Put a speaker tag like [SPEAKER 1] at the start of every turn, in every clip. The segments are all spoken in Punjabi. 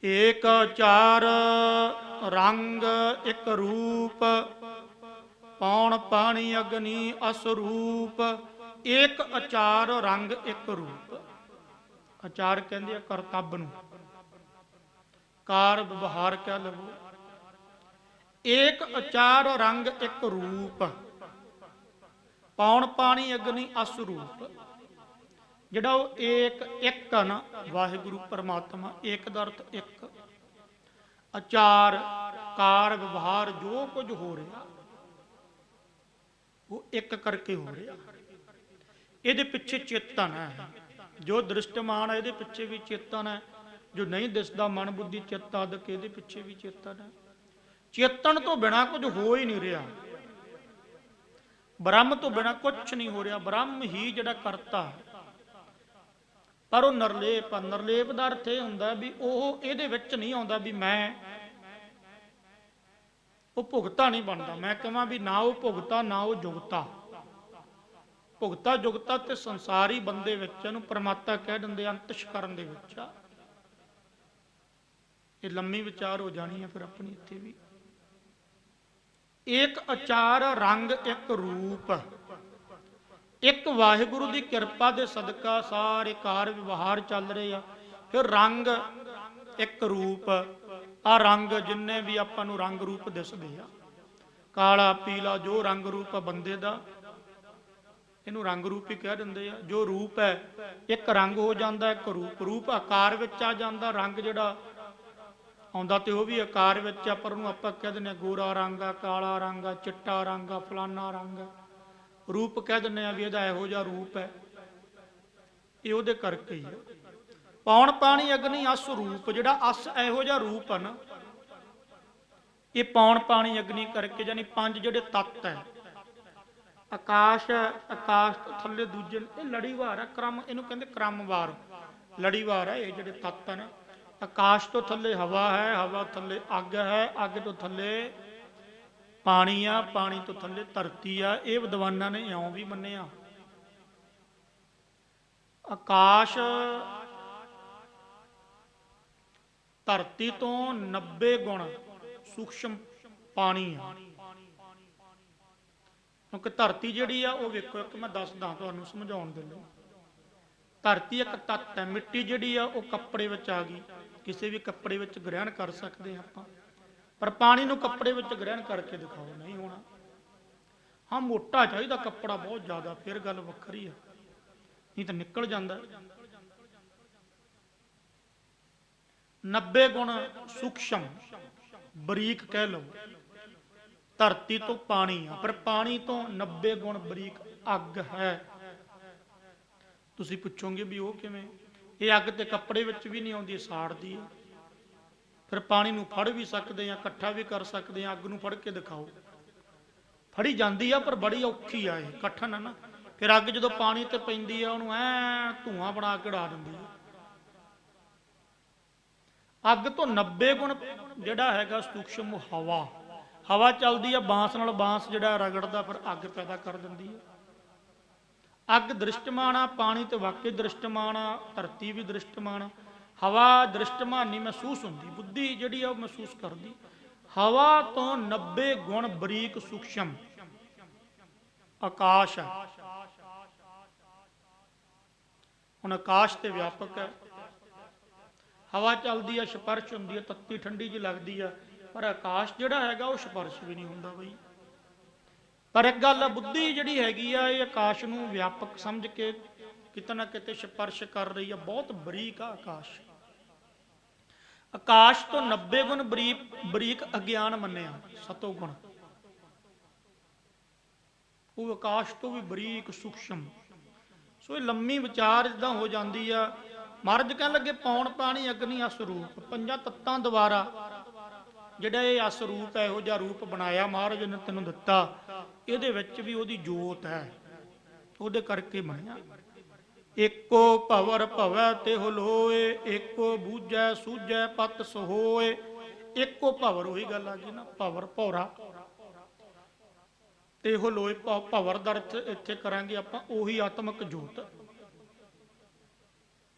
[SPEAKER 1] ਏਕ ਚਾਰ ਰੰਗ ਇੱਕ ਰੂਪ, ਪੌਣ ਪਾਣੀ ਅਗਨੀ ਅਸਰੂਪ। ਏਕ ਅਚਾਰ ਰੰਗ ਇੱਕ ਰੂਪ। ਅਚਾਰ ਕਹਿੰਦੇ ਆ ਕਰਤੱਵ ਨੂੰ, ਕਾਰ ਵਿਵਹਾਰ ਕਹਿ ਲਵੋ। ਏਕ ਅਚਾਰ ਰੰਗ ਇੱਕ ਰੂਪ, ਪੌਣ ਪਾਣੀ ਅਗਨੀ ਅਸਰੂਪ। ਜਿਹੜਾ ਉਹ ਏਕ ਇੱਕ ਆ ਨਾ, ਵਾਹਿਗੁਰੂ ਪਰਮਾਤਮਾ, ਏਕ ਦਾ ਅਰਥ ਇੱਕ। ਅਚਾਰ ਕਾਰ ਵਿਵਹਾਰ ਜੋ ਕੁਝ ਹੋ ਰਿਹਾ ਉਹ ਇੱਕ ਕਰਕੇ ਹੋ ਰਿਹਾ। ਇਹਦੇ ਪਿੱਛੇ ਚੇਤਨ ਹੈ, ਜੋ ਦ੍ਰਿਸ਼ਟਮਾਨ ਹੈ ਇਹਦੇ ਪਿੱਛੇ ਵੀ ਚੇਤਨ ਹੈ, ਜੋ ਨਹੀਂ ਦਿਸਦਾ ਮਨ ਬੁੱਧੀ ਚਿੱਤ ਆਦਿਕ ਇਹਦੇ ਪਿੱਛੇ ਵੀ ਚੇਤਨ ਹੈ। ਚੇਤਨ ਤੋਂ ਬਿਨਾ ਕੁਝ ਹੋ ਹੀ ਨਹੀਂ ਰਿਹਾ, ਬ੍ਰਹਮ ਤੋਂ ਬਿਨਾ ਕੁਝ ਨਹੀਂ ਹੋ ਰਿਹਾ। ਬ੍ਰਹਮ ਹੀ ਜਿਹੜਾ ਕਰਤਾ ਹੈ, ਪਰ ਉਹ ਨਿਰਲੇਪ ਆ। ਨਿਰਲੇਪ ਦਾ ਅਰਥ ਇਹ ਹੁੰਦਾ ਵੀ ਉਹ ਇਹਦੇ ਵਿੱਚ ਨਹੀਂ ਆਉਂਦਾ ਵੀ ਮੈਂ, ਉਹ ਭੁਗਤਾ ਨਹੀਂ ਬਣਦਾ। ਮੈਂ ਕਹਾਂ ਵੀ ਨਾ ਉਹ ਭੁਗਤਾ ਨਾ ਉਹ ਜੁਗਤਾ। ਭੁਗਤਾ ਜੁਗਤਾ ਤੇ ਸੰਸਾਰੀ ਬੰਦੇ ਵਿੱਚ ਇਹਨੂੰ ਪਰਮਾਤਮਾ ਕਹਿ ਦਿੰਦੇ, ਅੰਤਸ਼ਕਰਨ ਦੇ ਵਿੱਚ ਆ। ਇਹ ਲੰਮੀ ਵਿਚਾਰ ਹੋ ਜਾਣੀ ਹੈ ਫਿਰ ਆਪਣੀ ਇੱਥੇ ਵੀ। ਏਕ ਅਚਾਰ ਰੰਗ ਇੱਕ ਰੂਪ, ਇੱਕ ਵਾਹਿਗੁਰੂ ਦੀ ਕਿਰਪਾ ਦੇ ਸਦਕਾ ਸਾਰੇ ਕਾਰ ਵਿਵਹਾਰ ਚੱਲ ਰਹੇ ਆ। ਫਿਰ ਰੰਗ ਇੱਕ ਰੂਪ, ਆ ਰੰਗ ਜਿੰਨੇ ਵੀ ਆਪਾਂ ਨੂੰ ਰੰਗ ਰੂਪ ਦਿਸਦੇ ਆ, ਕਾਲਾ ਪੀਲਾ ਜੋ ਰੰਗ ਰੂਪ ਆ ਬੰਦੇ ਦਾ, ਇਹਨੂੰ ਰੰਗ ਰੂਪ ਹੀ ਕਹਿ ਦਿੰਦੇ ਆ। ਜੋ ਰੂਪ ਹੈ ਇੱਕ ਰੰਗ ਹੋ ਜਾਂਦਾ, ਇੱਕ ਰੂਪ। ਰੂਪ ਆਕਾਰ ਵਿੱਚ ਆ ਜਾਂਦਾ, ਰੰਗ ਜਿਹੜਾ ਆਉਂਦਾ ਤੇ ਉਹ ਵੀ ਆਕਾਰ ਵਿੱਚ ਆ, ਪਰ ਉਹਨੂੰ ਆਪਾਂ ਕਹਿ ਦਿੰਦੇ ਆ ਗੋਰਾ ਰੰਗ ਆ, ਕਾਲਾ ਰੰਗ ਆ, ਚਿੱਟਾ ਰੰਗ ਆ, ਫਲਾਨਾ ਰੰਗ ਆ। ਰੂਪ ਕਹਿ ਦਿੰਦੇ ਆ ਵੀ ਇਹਦਾ ਇਹੋ ਜਿਹਾ ਰੂਪ ਹੈ। ਇਹ ਉਹਦੇ ਕਰਕੇ ਹੀ ਆ। ਪੌਣ ਪਾਣੀ ਅਗਨੀ ਅਸ ਰੂਪ, ਜਿਹੜਾ ਅਸ ਇਹੋ ਜਿਹਾ ਰੂਪ ਆ ਨਾ, ਇਹ ਪੌਣ ਪਾਣੀ ਅਗਨੀ ਕਰਕੇ, ਯਾਨੀ ਪੰਜ ਜਿਹੜੇ ਤੱਤ ਹੈ। ਆਕਾਸ਼, ਆਕਾਸ਼ ਤੋਂ ਥੱਲੇ ਦੂਜੇ, ਇਹ ਲੜੀਵਾਰ ਹੈ, ਕ੍ਰਮ ਇਹਨੂੰ ਕਹਿੰਦੇ ਕ੍ਰਮਵਾਰ ਲੜੀਵਾਰ ਹੈ। ਇਹ ਜਿਹੜੇ ਤੱਤ ਹਨ, ਆਕਾਸ਼ ਤੋਂ ਥੱਲੇ ਹਵਾ ਹੈ, ਹਵਾ ਥੱਲੇ ਅੱਗ ਹੈ, ਅੱਗ ਤੋਂ ਥੱਲੇ ਪਾਣੀ ਆ, ਪਾਣੀ ਤੋਂ ਥੱਲੇ ਧਰਤੀ ਆ। ਇਹ ਵਿਦਵਾਨਾਂ ਨੇ ਇਉਂ ਵੀ ਮੰਨਿਆ। ਆਕਾਸ਼ ਧਰਤੀ ਤੋਂ 90 ਗੁਣ ਸੂਖਸ਼ਮ ਪਾਣੀ ਆ, ਕਿਉਂਕਿ ਧਰਤੀ ਜਿਹੜੀ ਆ ਉਹ ਵੇਖੋ, ਇੱਕ ਮੈਂ ਦੱਸਦਾ ਤੁਹਾਨੂੰ ਸਮਝਾਉਣ ਦੇ ਲਈ। ਧਰਤੀ ਇੱਕ ਤੱਤ ਹੈ। ਮਿੱਟੀ ਜਿਹੜੀ ਆ ਉਹ ਕੱਪੜੇ ਵਿੱਚ ਆ ਗਈ, ਕਿਸੇ ਵੀ ਕੱਪੜੇ ਵਿੱਚ ਗ੍ਰਹਿਣ ਕਰ ਸਕਦੇ ਹਾਂ ਆਪਾਂ, ਪਰ ਪਾਣੀ ਨੂੰ ਕੱਪੜੇ ਵਿੱਚ ਗ੍ਰਹਿਣ ਕਰਕੇ ਦਿਖਾਓ, ਨਹੀਂ ਹੋਣਾ। ਹਾਂ, ਮੋਟਾ ਚਾਹੀਦਾ ਕੱਪੜਾ ਬਹੁਤ ਜ਼ਿਆਦਾ, ਫਿਰ ਗੱਲ ਵੱਖਰੀ ਆ, ਨਹੀਂ ਤਾਂ ਨਿਕਲ ਜਾਂਦਾ। 90 ਗੁਣ ਸੂਖਸ਼ਮ ਬਰੀਕ ਕਹਿ ਲਓ। ਧਰਤੀ ਤੋਂ ਪਾਣੀ ਆ, ਪਰ ਪਾਣੀ ਤੋਂ 90 ਗੁਣ ਬਰੀਕ ਅੱਗ ਹੈ। ਤੁਸੀਂ ਪੁੱਛੋਗੇ ਵੀ ਉਹ ਕਿਵੇਂ? ਇਹ ਅੱਗ ਤੇ ਕੱਪੜੇ ਵਿੱਚ ਵੀ ਨਹੀਂ ਆਉਂਦੀ, ਸਾੜਦੀ ਹੈ। ਫਿਰ ਪਾਣੀ ਨੂੰ ਫੜ ਵੀ ਸਕਦੇ ਆ, ਇਕੱਠਾ ਵੀ ਕਰ ਸਕਦੇ ਆ। ਅੱਗ ਨੂੰ ਫੜ ਕੇ ਦਿਖਾਓ, ਫੜੀ ਜਾਂਦੀ ਆ ਪਰ ਬੜੀ ਔਖੀ ਆ, ਇਹ ਕਠਨ ਆ ਨਾ। ਫਿਰ ਅੱਗ ਜਦੋਂ ਪਾਣੀ ਤੇ ਪੈਂਦੀ ਆ, ਉਹਨੂੰ ਐ ਧੂਆਂ ਬਣਾ ਕੇ ਉਡਾ ਦਿੰਦੀ ਆ। ਅੱਗ ਤੋਂ 90 ਗੁਣ ਜਿਹੜਾ ਹੈਗਾ ਸੂਖਸ਼ਮ ਹਵਾ। ਹਵਾ ਚੱਲਦੀ ਆ ਬਾਂਸ ਨਾਲ, ਬਾਂਸ ਜਿਹੜਾ ਰਗੜਦਾ ਫਿਰ ਅੱਗ ਪੈਦਾ ਕਰ ਦਿੰਦੀ ਆ। ਅੱਗ ਦ੍ਰਿਸ਼ਟਮਾਨ ਆ, ਪਾਣੀ ਤੇ ਵਾਕਈ ਦ੍ਰਿਸ਼ਟਮਾਨ ਆ, ਧਰਤੀ ਵੀ ਦ੍ਰਿਸ਼ਟਮਾਨ ਆ। ਹਵਾ ਦ੍ਰਿਸ਼ਟਮਾਨ ਨਹੀਂ ਮਹਿਸੂਸ ਹੁੰਦੀ, ਬੁੱਧੀ ਜਿਹੜੀ ਆ ਉਹ ਮਹਿਸੂਸ ਕਰਦੀ। ਹਵਾ ਤੋਂ 90 ਗੁਣ ਬਰੀਕ ਸੂਖਸ਼ਮ ਆਕਾਸ਼ ਹੈ। ਹੁਣ ਆਕਾਸ਼ ਤੇ ਵਿਆਪਕ ਹੈ। ਹਵਾ ਚੱਲਦੀ ਆ, ਸਪਰਸ਼ ਹੁੰਦੀ ਹੈ, ਤੱਤੀ ਠੰਡੀ ਜਿਹੀ ਲੱਗਦੀ ਆ, ਪਰ ਆਕਾਸ਼ ਜਿਹੜਾ ਹੈਗਾ ਉਹ ਸਪਰਸ਼ ਵੀ ਨਹੀਂ ਹੁੰਦਾ ਬਈ। ਪਰ ਇੱਕ ਗੱਲ ਆ, ਬੁੱਧੀ ਜਿਹੜੀ ਹੈਗੀ ਆ ਇਹ ਆਕਾਸ਼ ਨੂੰ ਵਿਆਪਕ ਸਮਝ ਕੇ ਕਿਤੇ ਨਾ ਕਿਤੇ ਸਪਰਸ਼ ਕਰ ਰਹੀ ਆ। ਬਹੁਤ ਬਰੀਕ ਆ ਆਕਾਸ਼। ਆਕਾਸ਼ ਤੋਂ 90 ਗੁਣ ਬਰੀਕ ਅਗਿਆਨ ਮੰਨਿਆ ਸਤੋ ਗੁਣ, ਉਹ ਆਕਾਸ਼ ਤੋਂ ਵੀ ਬਰੀਕ ਸੂਖਸ਼ਮ। ਸੋ ਇਹ ਲੰਮੀ ਵਿਚਾਰ ਜਿੱਦਾਂ ਹੋ ਜਾਂਦੀ ਆ। ਮਹਾਰਾਜ ਕਹਿਣ ਲੱਗੇ ਪੌਣ ਪਾਣੀ ਅਗਨੀ ਅਸਰੂਪ, ਪੰਜਾਂ ਤੱਤਾਂ ਦੁਆਰਾ ਜਿਹੜਾ ਇਹ ਅਸਰੂਪ ਹੈ, ਇਹੋ ਜਿਹਾ ਰੂਪ ਬਣਾਇਆ ਮਹਾਰਾਜ ਨੇ ਤੈਨੂੰ ਦਿੱਤਾ। ਇਹਦੇ ਵਿੱਚ ਵੀ ਉਹਦੀ ਜੋਤ ਹੈ, ਉਹਦੇ ਕਰਕੇ ਬਣਿਆ। ਏਕੋ ਭਵਰ ਭਵੈ ਤਿਹੁ ਲੋਏ, ਏਕੋ ਬੂਝੈ ਸੂਝੈ ਪਤ ਸੋਏ। ਏਕੋ ਭਵਰ, ਉਹੀ ਗੱਲ ਆ ਗਈ ਨਾ, ਭਵਰ ਭੌਰਾ, ਤਿਹੁ ਲੋਏ ਭਵਰ ਦਾ ਅਰਥ ਇੱਥੇ ਕਰਾਂਗੇ ਆਪਾਂ ਉਹੀ ਆਤਮਕ ਜੋਤ।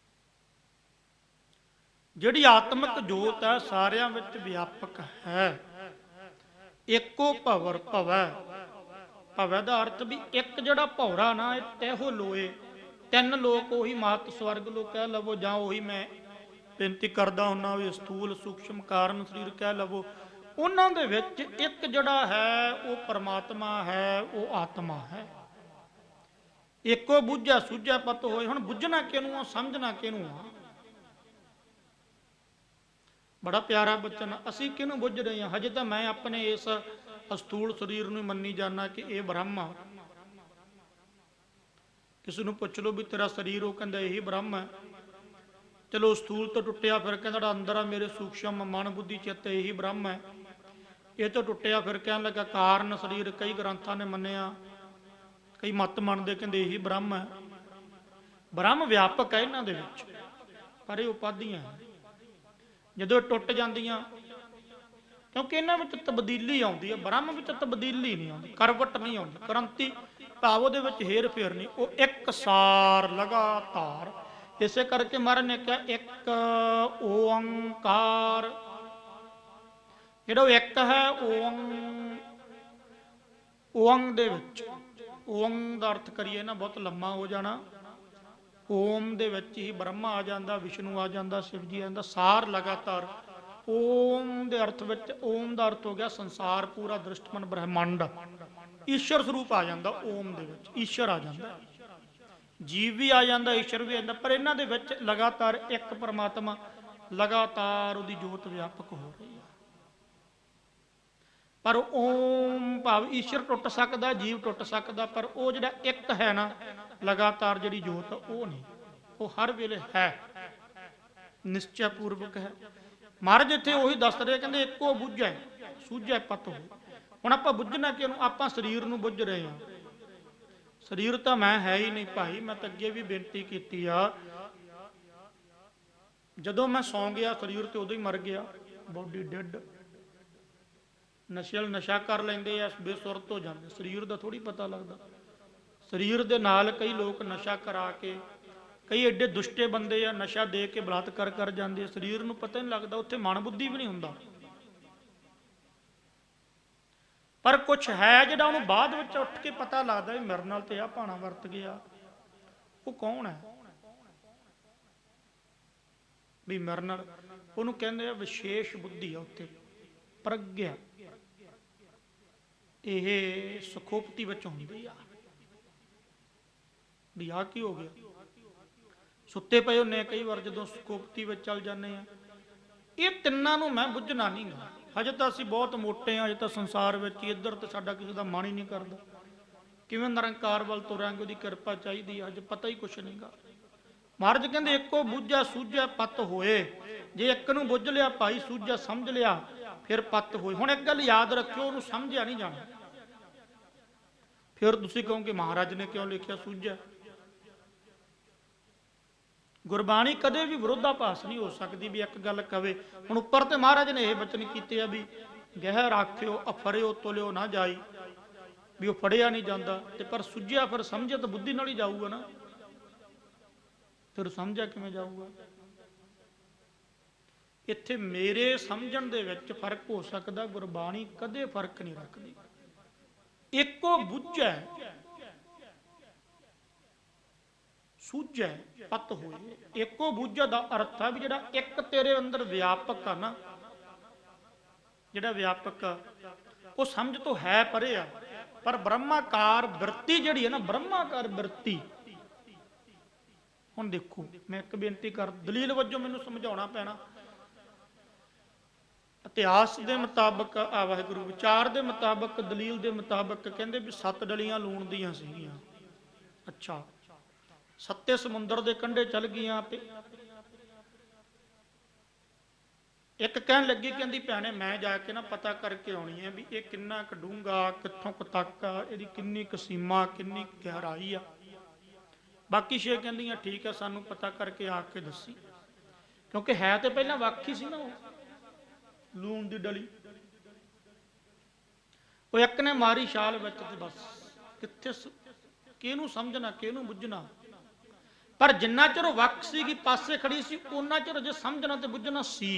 [SPEAKER 1] ਜਿਹੜੀ ਆਤਮਿਕ ਜੋਤ ਹੈ ਸਾਰਿਆਂ ਵਿੱਚ ਵਿਆਪਕ ਹੈ। ਏਕੋ ਭਵਰ ਭਵੈ, ਭਵੈ ਦਾ ਅਰਥ ਵੀ ਇੱਕ ਜਿਹੜਾ ਭੌਰਾ ਨਾ ਇਹ ਤੈਹੋ ਲੋਏ, ਤਿੰਨ ਲੋਕ ਉਹੀ ਮਾਤ ਸਵਰਗ ਲੋਕ ਕਹਿ ਲਵੋ, ਜਾਂ ਉਹੀ ਮੈਂ ਬੇਨਤੀ ਕਰਦਾ ਹੁੰਨਾ ਵੀ ਸਥੂਲ ਸੂਖਸ਼ਮ ਕਾਰਨ ਸਰੀਰ ਕਹਿ ਲਵੋ, ਉਹਨਾਂ ਦੇ ਵਿੱਚ ਇੱਕ ਜਿਹੜਾ ਹੈ ਉਹ ਪਰਮਾਤਮਾ ਹੈ, ਉਹ ਆਤਮਾ ਹੈ। ਏਕੋ ਬੁੱਝਾ ਸੂਝਾ ਪਤ ਹੋਏ। ਹੁਣ ਬੁੱਝਣਾ ਕਿਹਨੂੰ ਆ, ਸਮਝਣਾ ਕਿਹਨੂੰ ਆ? ਬੜਾ ਪਿਆਰਾ ਬਚਨ। ਅਸੀਂ ਕਿਹਨੂੰ ਬੁੱਝ ਰਹੇ ਹਾਂ? ਹਜੇ ਤਾਂ ਮੈਂ ਆਪਣੇ ਇਸ ਅਸਥੂਲ ਸਰੀਰ ਨੂੰ ਮੰਨੀ ਜਾਣਾ ਕਿ ਇਹ ਬ੍ਰਹਮ ਆ। ਕਿਸੇ ਨੂੰ ਪੁੱਛ ਲਓ ਵੀ ਤੇਰਾ ਸਰੀਰ, ਉਹ ਕਹਿੰਦਾ ਇਹੀ ਬ੍ਰਹਮ ਹੈ। ਚਲੋ ਸਥੂਲ ਤੋਂ ਟੁੱਟਿਆ, ਫਿਰ ਕਹਿੰਦਾ ਜਿਹੜਾ ਅੰਦਰ ਆ ਮੇਰੇ ਸੂਖਸ਼ਮ ਮਨ ਬੁੱਧੀ ਚਿੱਤ, ਇਹੀ ਬ੍ਰਹਮ ਹੈ। ਇਹ ਤੋਂ ਟੁੱਟਿਆ, ਫਿਰ ਕਹਿਣ ਲੱਗਾ ਕਾਰਨ ਸਰੀਰ। ਕਈ ਗ੍ਰੰਥਾਂ ਨੇ ਮੰਨਿਆ, ਕਈ ਮਤ ਮੰਨਦੇ ਕਹਿੰਦੇ ਇਹੀ ਬ੍ਰਹਮ ਹੈ। ਬ੍ਰਹਮ ਵਿਆਪਕ ਹੈ ਇਹਨਾਂ ਦੇ ਵਿੱਚ, ਪਰ ਇਹ ਉਪਾਧੀਆਂ ਜਦੋਂ ਟੁੱਟ ਜਾਂਦੀਆਂ, ਕਿਉਂਕਿ ਇਹਨਾਂ ਵਿੱਚ ਤਬਦੀਲੀ ਆਉਂਦੀ ਹੈ। ਬ੍ਰਹਮ ਵਿੱਚ ਤਬਦੀਲੀ ਨਹੀਂ ਆਉਂਦੀ, ਕਰਵਟ ਨਹੀਂ ਆਉਂਦੀ, ਕ੍ਰਾਂਤੀ ਭਾਵ ਉਹਦੇ ਵਿੱਚ ਹੇਰ ਫੇਰ ਨਹੀਂ, ਉਹ ਇੱਕ ਸਾਰ ਲਗਾਤਾਰ। ਇਸੇ ਕਰਕੇ ਮਹਾਰਾਜ ਨੇ ਕਿਹਾ ਇੱਕ ਓੰਕਾਰ। ਜਿਹੜਾ ਇੱਕ ਹੈ ਓੰਗ ਦੇ ਵਿੱਚ, ਓੰਗ ਦਾ ਅਰਥ ਕਰੀਏ ਨਾ ਬਹੁਤ ਲੰਮਾ ਹੋ ਜਾਣਾ। ਓਮ ਦੇ ਵਿੱਚ ਹੀ ਬ੍ਰਹਮਾ ਆ ਜਾਂਦਾ, ਵਿਸ਼ਨੂੰ ਆ ਜਾਂਦਾ, ਸ਼ਿਵ ਜੀ ਆ ਜਾਂਦਾ, ਸਾਰ ਲਗਾਤਾਰ। ਓਮ ਦੇ ਅਰਥ ਵਿੱਚ, ਓਮ ਦਾ ਅਰਥ ਹੋ ਗਿਆ ਸੰਸਾਰ ਪੂਰਾ, ਦ੍ਰਿਸ਼ਟਮਨ ਬ੍ਰਹਿਮੰਡ, ਈਸ਼ਰ ਸਰੂਪ ਆ ਜਾਂਦਾ। ਓਮ ਦੇ ਵਿੱਚ ਈਸ਼ਰ ਆ ਜਾਂਦਾ, ਜੀਵ ਵੀ ਆ ਜਾਂਦਾ, ਈਸ਼ਰ ਵੀ ਆ ਜਾਂਦਾ। ਪਰ ਇਹਨਾਂ ਦੇ ਵਿੱਚ ਲਗਾਤਾਰ ਇੱਕ ਪਰਮਾਤਮਾ, ਲਗਾਤਾਰ ਉਹਦੀ ਜੋਤ ਵਿਆਪਕ ਹੋ ਰਹੀ ਹੈ। ਪਰ ਓਮ ਭਾਵ ਈਸ਼ਰ ਟੁੱਟ ਸਕਦਾ, ਜੀਵ ਟੁੱਟ ਸਕਦਾ, ਪਰ ਉਹ ਜਿਹੜਾ ਇੱਕ ਹੈ ਨਾ ਲਗਾਤਾਰ ਜਿਹੜੀ ਜੋਤ, ਉਹ ਨਹੀਂ, ਉਹ ਹਰ ਵੇਲੇ ਹੈ, ਨਿਸ਼ਚੈ ਪੂਰਵਕ ਹੈ। ਮਹਾਰਾਜ ਇੱਥੇ ਉਹੀ ਦੱਸ ਰਹੇ, ਕਹਿੰਦੇ ਇੱਕੋ ਬੁੱਝੈ ਸੂਝੈ ਪਤ ਹੋਏ। ਹੁਣ ਆਪਾਂ ਬੁੱਝਣਾ ਕਿਹਨੂੰ? ਆਪਾਂ ਸਰੀਰ ਨੂੰ ਬੁੱਝ ਰਹੇ ਹਾਂ। ਸਰੀਰ ਤਾਂ ਮੈਂ ਹੈ ਹੀ ਨਹੀਂ ਭਾਈ। ਮੈਂ ਤਾਂ ਅੱਗੇ ਵੀ ਬੇਨਤੀ ਕੀਤੀ ਆ, ਜਦੋਂ ਮੈਂ ਸੌਂ ਗਿਆ ਸਰੀਰ ਤੇ ਉਦੋਂ ਹੀ ਮਰ ਗਿਆ, ਬੋਡੀ ਡੈਡ। ਨਸ਼ੇ ਨਸ਼ਾ ਕਰ ਲੈਂਦੇ ਆ, ਬੇਸੁਰਤ ਹੋ ਜਾਂਦੇ, ਸਰੀਰ ਦਾ ਥੋੜੀ ਪਤਾ ਲੱਗਦਾ। ਸਰੀਰ ਦੇ ਨਾਲ ਕਈ ਲੋਕ ਨਸ਼ਾ ਕਰਾ ਕੇ, ਕਈ ਐਡੇ ਦੁਸ਼ਟੇ ਬੰਦੇ ਆ, ਨਸ਼ਾ ਦੇ ਕੇ ਬਲਾਤਕਾਰ ਕਰ ਜਾਂਦੇ ਆ, ਸਰੀਰ ਨੂੰ ਪਤਾ ਨਹੀਂ ਲੱਗਦਾ, ਉੱਥੇ ਮਨ ਬੁੱਧੀ ਵੀ ਨਹੀਂ ਹੁੰਦਾ। ਪਰ ਕੁਛ ਹੈ ਜਿਹੜਾ ਉਹਨੂੰ ਬਾਅਦ ਵਿੱਚ ਉੱਠ ਕੇ ਪਤਾ ਲੱਗਦਾ ਵੀ ਮੇਰੇ ਨਾਲ ਤੇ ਆ ਭਾਣਾ ਵਰਤ ਗਿਆ। ਉਹ ਕੌਣ ਹੈ? ਵੀ ਮੇਰੇ ਨਾਲ, ਉਹਨੂੰ ਕਹਿੰਦੇ ਆ ਵਿਸ਼ੇਸ਼ ਬੁੱਧੀ ਆ ਉੱਥੇ, ਪ੍ਰਗਿਆ। ਇਹ ਸੁਖੋਪਤੀ ਵਿੱਚ ਹੁੰਦੀ ਆ ਵੀ ਆ ਕੀ ਹੋ ਗਿਆ। ਸੁੱਤੇ ਪਏ ਹੁੰਨੇ ਕਈ ਵਾਰ, ਜਦੋਂ ਸੁਖੋਪਤੀ ਵਿੱਚ ਚੱਲ ਜਾਂਦੇ ਆ। ਇਹ ਤਿੰਨਾਂ ਨੂੰ ਮੈਂ ਬੁੱਝਣਾ ਨਹੀਂ ਗਾ। ਹਜੇ ਤਾਂ ਅਸੀਂ ਬਹੁਤ ਮੋਟੇ ਹਾਂ, ਹਜੇ ਤਾਂ ਸੰਸਾਰ ਵਿੱਚ ਹੀ, ਇੱਧਰ ਤੇ ਸਾਡਾ ਕਿਸੇ ਦਾ ਮਨ ਹੀ ਨਹੀਂ ਕਰਦਾ। ਕਿਵੇਂ ਨਿਰੰਕਾਰ ਵੱਲ ਤੁਰਾਂਗੇ, ਉਹਦੀ ਕਿਰਪਾ ਚਾਹੀਦੀ ਹੈ। ਹਜੇ ਪਤਾ ਹੀ ਕੁਛ ਨਹੀਂ ਗਾ। ਮਹਾਰਾਜ ਕਹਿੰਦੇ ਇੱਕੋ ਬੁੱਝਾ ਸੂਝਾ ਪਤ ਹੋਏ। ਜੇ ਇੱਕ ਨੂੰ ਬੁੱਝ ਲਿਆ ਭਾਈ, ਸੂਝਾ ਸਮਝ ਲਿਆ, ਫਿਰ ਪਤ ਹੋਏ। ਹੁਣ ਇੱਕ ਗੱਲ ਯਾਦ ਰੱਖਿਓ, ਉਹਨੂੰ ਸਮਝਿਆ ਨਹੀਂ ਜਾਣਾ। ਫਿਰ ਤੁਸੀਂ ਕਹੋਗੇ ਮਹਾਰਾਜ ਨੇ ਕਿਉਂ ਲਿਖਿਆ ਸੂਝਾ? ਗੁਰਬਾਣੀ ਕਦੇ ਵੀ ਵਿਰੋਧਾਭਾਸ ਨਹੀਂ ਹੋ ਸਕਦੀ ਵੀ ਇੱਕ ਗੱਲ ਕਵੇ। ਹੁਣ ਉੱਪਰ ਤੇ ਮਹਾਰਾਜ ਨੇ ਇਹ ਬਚਨ ਕੀਤੇ ਆ ਵੀ ਗਹਿ ਰਾਖਿਓ ਅਫਰਿਓ ਤੁਲਿਓ ਨਾ ਜਾਈ, ਵੀ ਉਹ ਫੜਿਆ ਨਹੀਂ ਜਾਂਦਾ। ਤੇ ਪਰ ਸੁਝਿਆ ਫਿਰ ਸਮਝਿਆ ਤਾਂ ਬੁੱਧੀ ਨਾਲ ਹੀ ਜਾਊਗਾ ਨਾ, ਫਿਰ ਸਮਝਿਆ ਕਿਵੇਂ ਜਾਊਗਾ? ਇੱਥੇ ਮੇਰੇ ਸਮਝਣ ਦੇ ਵਿੱਚ ਫਰਕ ਹੋ ਸਕਦਾ, ਗੁਰਬਾਣੀ ਕਦੇ ਫਰਕ ਨਹੀਂ ਰੱਖਦੀ। ਇੱਕੋ ਬੁੱਝੈ ਸੂਝੈ ਪਤ ਹੋਏ। ਇੱਕੋ ਬੁੱਝਾ ਦਾ ਅਰਥ ਹੈ ਵੀ ਜਿਹੜਾ ਇੱਕ ਤੇਰੇ ਅੰਦਰ ਵਿਆਪਕ ਆ ਨਾ, ਜਿਹੜਾ ਵਿਆਪਕ ਉਹ ਸਮਝ ਤੋਂ ਹੈ ਪਰੇ ਆ। ਪਰ ਬ੍ਰਹਮਾਕਾਰ ਬਿਰਤੀ ਜਿਹੜੀ ਹੈ ਨਾ, ਬ੍ਰਹਮਾਕਾਰ ਬਿਰਤੀ, ਹੁਣ ਦੇਖੋ ਮੈਂ ਇੱਕ ਬੇਨਤੀ ਕਰ, ਦਲੀਲ ਵਜੋਂ ਮੈਨੂੰ ਸਮਝਾਉਣਾ ਪੈਣਾ। ਇਤਿਹਾਸ ਦੇ ਮੁਤਾਬਕ, ਵਾਹਿਗੁਰੂ ਵਿਚਾਰ ਦੇ ਮੁਤਾਬਕ, ਦਲੀਲ ਦੇ ਮੁਤਾਬਕ ਕਹਿੰਦੇ ਵੀ 7 ਡਲੀਆਂ ਲੂਣ ਦੀਆਂ ਸੀਗੀਆਂ। ਅੱਛਾ, 7 ਸਮੁੰਦਰ ਦੇ ਕੰਢੇ ਚੱਲ ਗਈਆਂ। ਤੇ ਇੱਕ ਕਹਿਣ ਲੱਗੀ, ਕਹਿੰਦੀ ਭੈਣੇ ਮੈਂ ਜਾ ਕੇ ਨਾ ਪਤਾ ਕਰਕੇ ਆਉਣੀ ਹੈ ਵੀ ਇਹ ਕਿੰਨਾ ਕੁ ਡੂੰਘਾ, ਕਿੱਥੋਂ ਕੁ ਤੱਕ ਆ, ਇਹਦੀ ਕਿੰਨੀ ਕੁ ਸੀਮਾ, ਕਿੰਨੀ ਗਹਿਰਾਈ ਆ। ਬਾਕੀ 6 ਕਹਿੰਦੀਆਂ ਠੀਕ ਹੈ, ਸਾਨੂੰ ਪਤਾ ਕਰਕੇ ਆ ਕੇ ਦੱਸੀ। ਕਿਉਂਕਿ ਹੈ ਤੇ ਪਹਿਲਾਂ ਵਾਕੀ ਸੀ ਨਾ ਉਹ ਲੂਣ ਦੀ ਡਲੀ। ਉਹ ਇੱਕ ਨੇ ਮਾਰੀ ਛਾਲ ਵਿੱਚ ਤੇ ਬਸ, ਕਿੱਥੇ ਕਿਹਨੂੰ ਸਮਝਣਾ, ਕਿਹਨੂੰ ਬੁੱਝਣਾ। पर जिन्ना चिर वक् सीगी पासे खड़ी सी उन्ना चिर अजे समझना ते बुझना सी।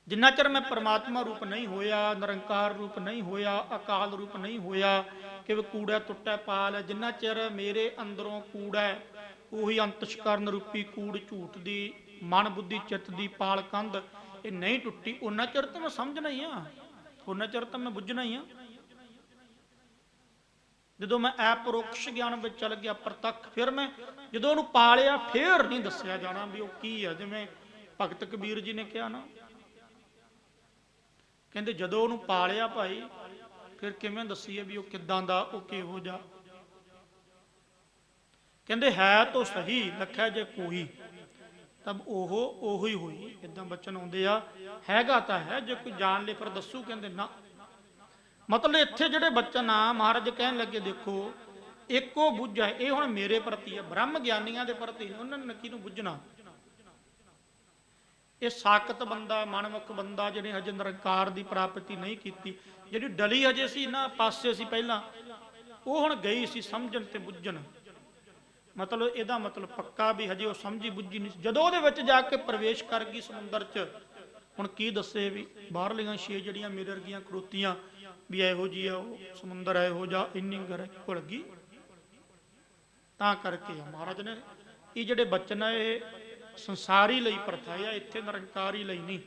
[SPEAKER 1] जिन्ना चिर मैं परमात्मा रूप नहीं होया, निरंकार रूप नहीं होया, अकाल रूप नहीं होया कि वह कूड़ा टुट्टा पाल है, जिन्ना चिर मेरे अंदरों कूड़ा है, उही अंतशकरण रूपी कूड़ झूठ दी मन बुद्धि चित्त दी पाल कंध ये नहीं टुट्टी, उन्ना चिर तो मैं समझना ही हाँ, उन्ना चिर तो मैं बुझना ही हाँ। जो मैं अपरोक्ष ज्ञान में चल गया प्रतख, फिर मैं जो उन्होंने पालिया फिर नहीं दसिया जाना भी वह की है। जिमें भगत कबीर जी ने कहा ना, कहते जो उन्होंने पालिया भाई फिर किमें दसीए भी वह किदां दा, वह किहो जा। कहते है तो सही लखै जे कोई तब ओहो ओही हुई, इदां बचन आउंदे आ। हैगा तो है जो कोई जान ले फिर दसू, कहते ना। मतलब इत्थे जिहड़े बचन आ महाराज कहन लगे देखो एको बुझ है, ये हुण मेरे प्रति है, ब्रह्म ज्ञानियों के प्रति नहीं, उन्होंने किहनूं बुझना। ये साकत बंदा मनमुख बंदा जिहने हजे निरंकार की प्राप्ति नहीं की, जिहड़ी डली हजे सी ना पासे सी पहला, वो हुण गई सी समझण ते बुझण। मतलब इहदा मतलब पक्का भी हजे वो समझी बुझी नहीं। जदों उहदे विच जाके प्रवेश कर गई समुंदर च, हुण की दसे भी बाहरलियां छे जिहड़ियां मेरे वर्गियां खड़ोतियां भी इहो जी आ समुंदर इहो जा इन्नी गर घुल गई। तां करके महाराज ने ये जिहड़े बचन है ये संसारी लई परथाए आ, इत्थे निरंकारी लई नहीं।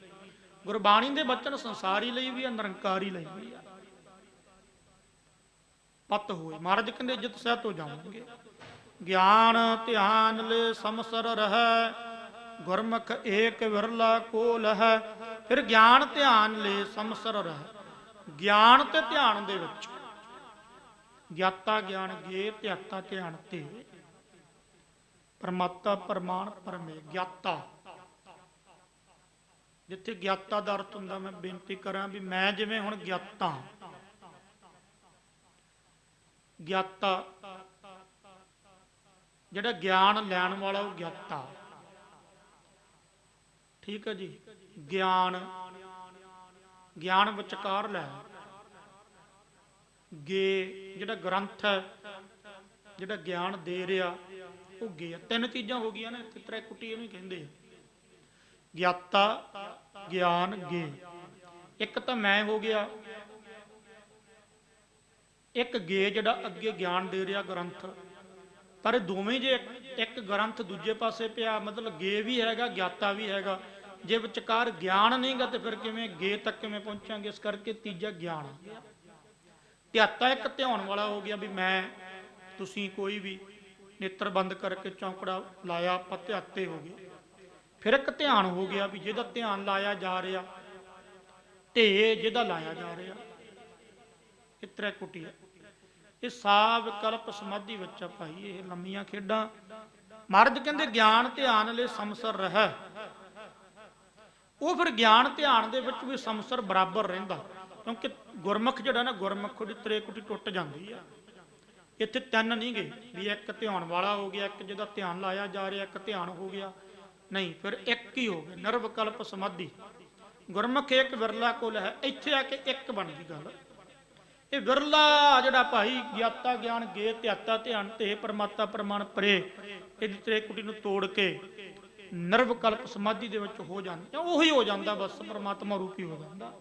[SPEAKER 1] गुरबाणी दे बचन संसारी लई भी आ, निरंकारी लई भी आ। पत होए महाराज कहंदे इज्जत सहत हो जाओगे। ज्ञान ध्यान ले समसर रह, गुरमुख एक विरला को लह। फिर ज्ञान ध्यान ले समसर रह, ज्ञान ते ध्यान दे विच ज्ञाता ज्ञान गे ध्याता ध्यान ते, परमात्मा परमाण परमे ज्ञाता। जिथे ज्ञाता दा अर्थ हुंदा, मैं बेनती करा भी मैं जिवें हुण ज्ञाता, ज्ञाता जिहड़ा ज्ञान लैण वाला वो ज्ञाता, ठीक है जी। ज्ञान ज्ञान विचकार लै, गे जिहड़ा ग्रंथ है जिहड़ा ज्ञान दे रहा वो गे। तीन चीज़ां हो गई ना, त्रै कुटी इहनूं कहंदे ज्ञाता ज्ञान गे। एक तो मैं हो गया, एक गे जिहड़ा अगे ज्ञान दे रहा ग्रंथ। पर दोवें जे एक ग्रंथ दूजे पासे पिया, मतलब गे भी हैगा ज्ञाता भी हैगा। जे विचकार ज्ञान नहीं गा तो फिर किवें गे तक किवें पहुंचांगे। इस करके तीजा ज्ञान आ गया। ध्याता एक ध्यान वाला हो गया भी मैं तुसीं कोई भी नेत्र बंद करके चौंकड़ा लाया आपां ध्याते हो गए। फिर एक ध्यान हो गया भी जिहदा ध्यान लाया जा रहा, ढे जिहदा लाया जा रहा, ये त्रै कुटी है। ये सा विकल्प समाधि बच्चा भाई, ये लंबियां खेडां। महाराज कहंदे ज्ञान ध्यान ले समसर रह, वो फिर ज्ञान ध्यान दे विच भी समसर बराबर रहिंदा। क्योंकि गुरमुख जिहड़ा ना, गुरमुख दी त्रेकुटी टुट जाती है। इत्थे तीन नहीं गए भी एक ध्यान वाला हो गया, एक जिहदा ध्यान लाया जा रहा, एक ध्यान हो गया, नहीं फिर एक ही हो गया निर्विकल्प समाधि। गुरमुख एक विरला कुल है, इत्थे आके एक बन गई गल। ये विरला जिहड़ा भाई ज्ञाता ज्ञान गे ध्याता ध्यान ते परमात्मा परमाण परे, इहदी त्रिकुटी नूं तोड़ के निर्विकल्प समाधि दे विच हो जांदा, उही हो जांदा, बस परमात्मा रूपी हो जांदा।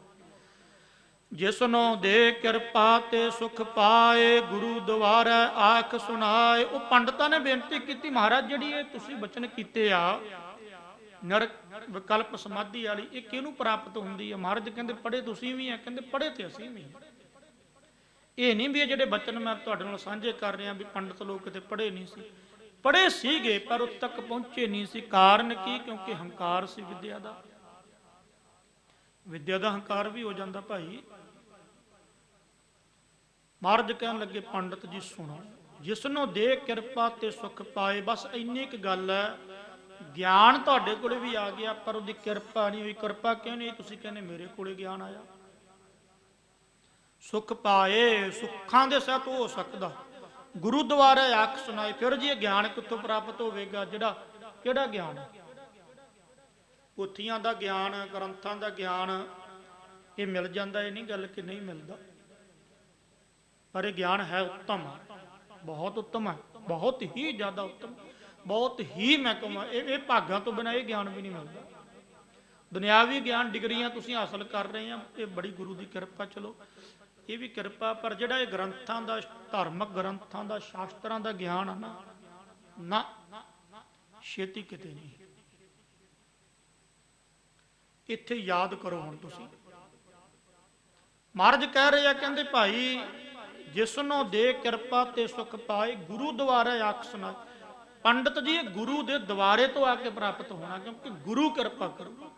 [SPEAKER 1] जिसनों दे किरपा ते सुख पाए, गुरु द्वारा आख सुनाए। वो पंडितां ने बेनती की महाराज जिहड़ी ये तुसीं बचन कीते आ नर विकल्प समाधि वाली, ये किहनूं प्राप्त हुंदी है? महाराज कहंदे पढ़े तुसीं भी है, कहंदे पढ़े ते असीं भी। ये नहीं भी जिहड़े बचन मैं तुहाडे नाल साझे कर रहा भी पंडित लोग किते पढ़े नहीं सी, पढ़े सीगे पर उत तक पहुंचे नहीं सी। कारण की? क्योंकि हंकार सी विद्या दा। विद्या दा हंकार भी हो जाता भाई। महाराज कहन लगे पंडित जी सुनो, जिसनों दे किरपा ते सुख पाए, बस इन्नी क गल है। ज्ञान तुहाडे कोले भी आ गया पर उहदी किरपा नहीं हुई। किरपा क्यों नहीं? तुसीं कहने मेरे कोले ज्ञान आया। सुख पाए, सुखां दे सहित हो सकदा, गुरु द्वारा आख सुनाई। फिर जी ज्ञान कित्थों प्राप्त होवेगा? जिहड़ा किहड़ा ज्ञान? पोथियां दा ज्ञान, ग्रंथां दा ज्ञान, ये मिल जाता। ये नहीं गल कि नहीं मिलता, पर यह ज्ञान है उत्तम, बहुत उत्तम है। बहुत ही ज़्यादा उत्तम, बहुत ही मैं कਹਾਂ ये भागों तो बिना ये ज्ञान भी नहीं मिलता। दुनियावी ज्ञान डिग्रियां तुसीं हासिल कर रहे हैं, ये बड़ी गुरु की किरपा। चलो ये भी किरपा, पर जिहड़ा ये ग्रंथां दा, धार्मिक ग्रंथां दा, शास्त्रां दा ज्ञान है ना छेती किते नहीं। इत्थे याद करो हुण तुसीं, महाराज कह रहे हैं, कहंदे भाई जिसनों दे किरपा ते सुख पाए, गुरु द्वारे आख सुनाए। पंडित जी गुरु दे द्वारे तो आके प्राप्त होना, क्योंकि गुरु किरपा करो।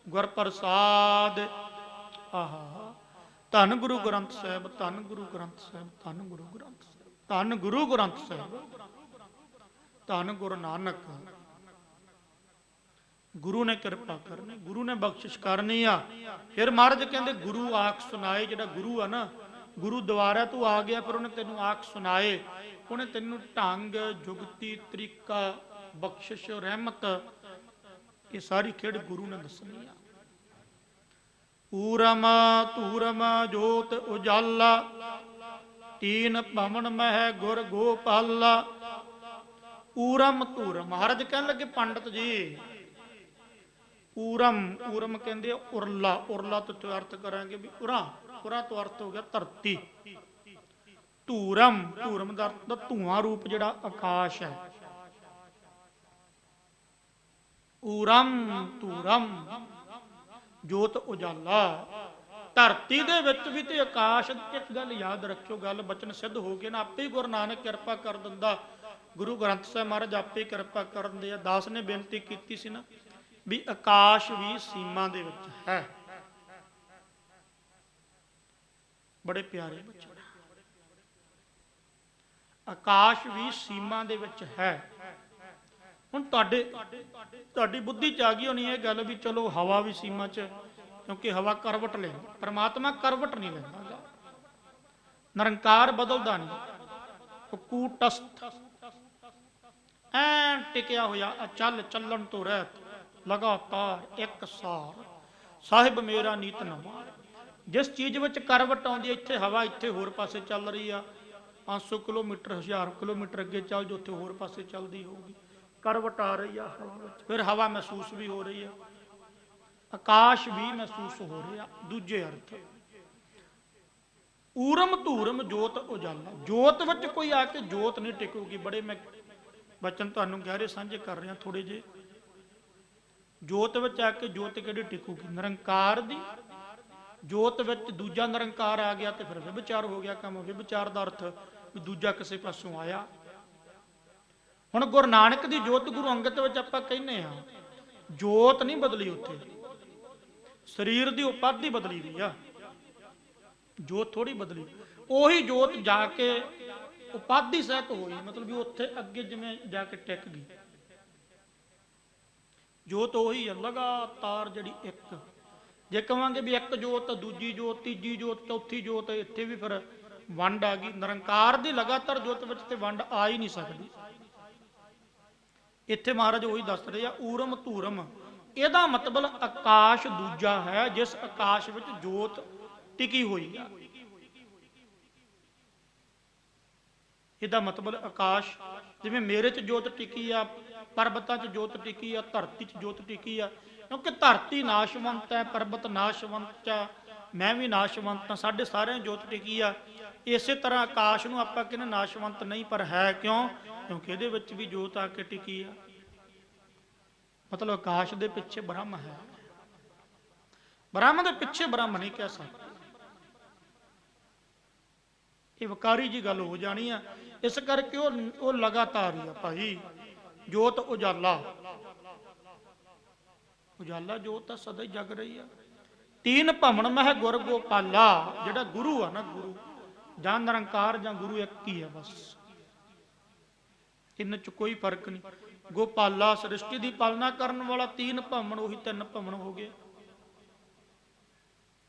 [SPEAKER 1] गुर प्रसाद आहा, धन गुरु ग्रंथ साहिब, धन गुरु ग्रंथ साहिब, धन गुरु ग्रंथ साहिब, धन गुरु ग्रंथ साहिब, धन गुरु नानक। गुरु ने किरपा करनी, गुरु ने बख्शिश करनी आ। फिर महाराज कहते गुरु आख सुनाए, जो गुरु है ना, गुरु द्वारा तू आ गया, फिर उन्हें तेन आख सुनाए, उन्हें तेन ढंग जुगती तरीका बख्शिश रहमत ये सारी खेड़ गुरु ने दसनी आ। ऊरम धूरम जोत उजाला, तीन भवन मह गुर गोपाला। ऊरम धूरम, महाराज कहने लगे पंडित जी, ऊरम, ऊरम कहते उरला, उरला तो अर्थ करेंगे भी उरा, उरा तो अर्थ हो गया धरती। धूरम, धूरम का अर्थ धुआं रूप जिहड़ा आकाश है। ऊरम धूरम जोत उजाला, धरती दे विच भी ते आकाश। एक गल याद रखियो, गल बचन सिद्ध हो गए ना, आपे ही गुरु नानक किरपा कर दिंदा। गुरु ग्रंथ साहिब महाराज आपे किरपा कर दिंदे। दास ने बेनती की सी ना भी आकाश भी सीमा दे विच है। बड़े प्यारे बच्चे, आकाश भी सीमा दे विच है। हुण तुहाडी बुद्धि च आ गई होनी है गल भी चलो हवा भी सीमा च, क्योंकि हवा करवट ले, परमात्मा करवट नहीं लेंदा, निरंकार बदलदा नहीं। कूटस्थ ऐ टिकिया होया, अचल चलन तो रहत, लगातार एक सार, साहिब मेरा नीत नवा। जिस चीज़ में करवट आउंदी है, इत्थे हवा इत्थे होर पासे चल रही है, 500 किलोमीटर 1000 किलोमीटर अगे चल जो, उत्थे होर पासे चलती होगी, करवट आ रही है हवा विच, फिर हवा महसूस भी हो रही है, आकाश भी महसूस हो रहा। दूजे अर्थ ऊरम धूरम जोत उजाला, जोत विच कोई आके जोत नहीं टिकूगी। बड़े मैं बचन तुहानू गहरे सांझे कर रहा थोड़े जे। जोत विच आके जोत किहड़ी टिकूगी? निरंकार दी। जोत विच दूजा निरंकार आ गया तो फिर विचार हो गया काम। विचार का अर्थ भी दूजा किसी पासों आया। हुण गुरु नानक की जोत गुरु अंगत विच आपां कहने आ, जोत नहीं बदली, उत्थे शरीर की उपाधि बदली हुई आ, जोत थोड़ी बदली। उही जोत जाके उपाधि सहित होई, मतलब भी उत्थे अगे जिवें जाके टिक गई। जोत उही है लगातार जिहड़ी एक। जे कहांगे भी एक जोत, दूजी जोत, तीजी जोत, चौथी जोत, इत्थे भी फिर वंड आ गई। निरंकार दी लगातार जोत विच ते वंड आ ही नहीं सकदी। इत्थे महाराज उही दस रहे आ, ऊरम धूरम, ਇਹਦਾ मतलब आकाश दूजा है, जिस आकाश विच जोत टिकी हुई है। ਇਹਦਾ मतलब आकाश जिवें मेरे च जोत टिकी आ, परबतां च जोत टिकी आ, धरती च जोत टिकी आ। क्योंकि धरती नाशवंत है, परबत नाशवंत है, मैं भी नाशवंत हाँ, साढ़े सारे जोत टिकी आ। इसे तरह आकाश नूं आपां कहने नाशवंत नहीं, पर है क्यों? क्योंकि ਇਹਦੇ ਵਿੱਚ भी जोत आके टिकी आ। मतलब आकाश के पिछे ब्रह्म है, ब्रह्म के पिछे ब्रह्म नहीं कह सकते। ये विकारी जी गल हो जानी है। इस करके वो लगातार ही है भाई। जोत उजाला, उजाला जोत सदा ही जग रही है। तीन भवन मह गुर गोपाला, जिहड़ा गुरु है ना, गुरु जां निरंकार जां गुरु एक ही है बस, इन च कोई फर्क नहीं। गोपाला सृष्टि की पालना करने वाला, तीन भवन उही तीन भवन हो गए।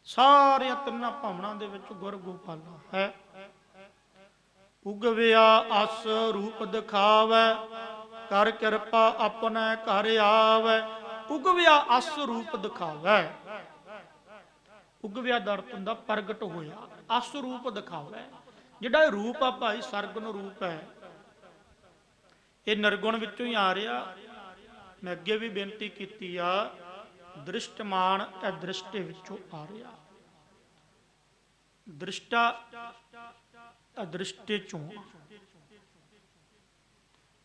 [SPEAKER 1] सारे तिना भवनों के विच गुर गोपाला है। उगविया अस रूप दिखावै, कर कृपा अपने घर आवे। उगविया अस रूप दिखावै, उगविया दा अर्थ हुंदा प्रगट होया, अस रूप दिखावै। जिहड़ा रूप आ भाई सरगुण रूप है, ਇਹ ਨਿਰਗੁਣ ਵਿੱਚੋਂ ਹੀ ਆ ਰਿਹਾ। ਮੈਂ ਅੱਗੇ ਵੀ ਬੇਨਤੀ ਕੀਤੀ ਆ, ਦ੍ਰਿਸ਼ਟਮਾਨ ਅਦ੍ਰਿਸ਼ਟ ਵਿੱਚੋਂ ਆ ਰਿਹਾ। ਦ੍ਰਿਸ਼ਟਾ ਅਦ੍ਰਿਸ਼ਟੇ ਚੋਂ,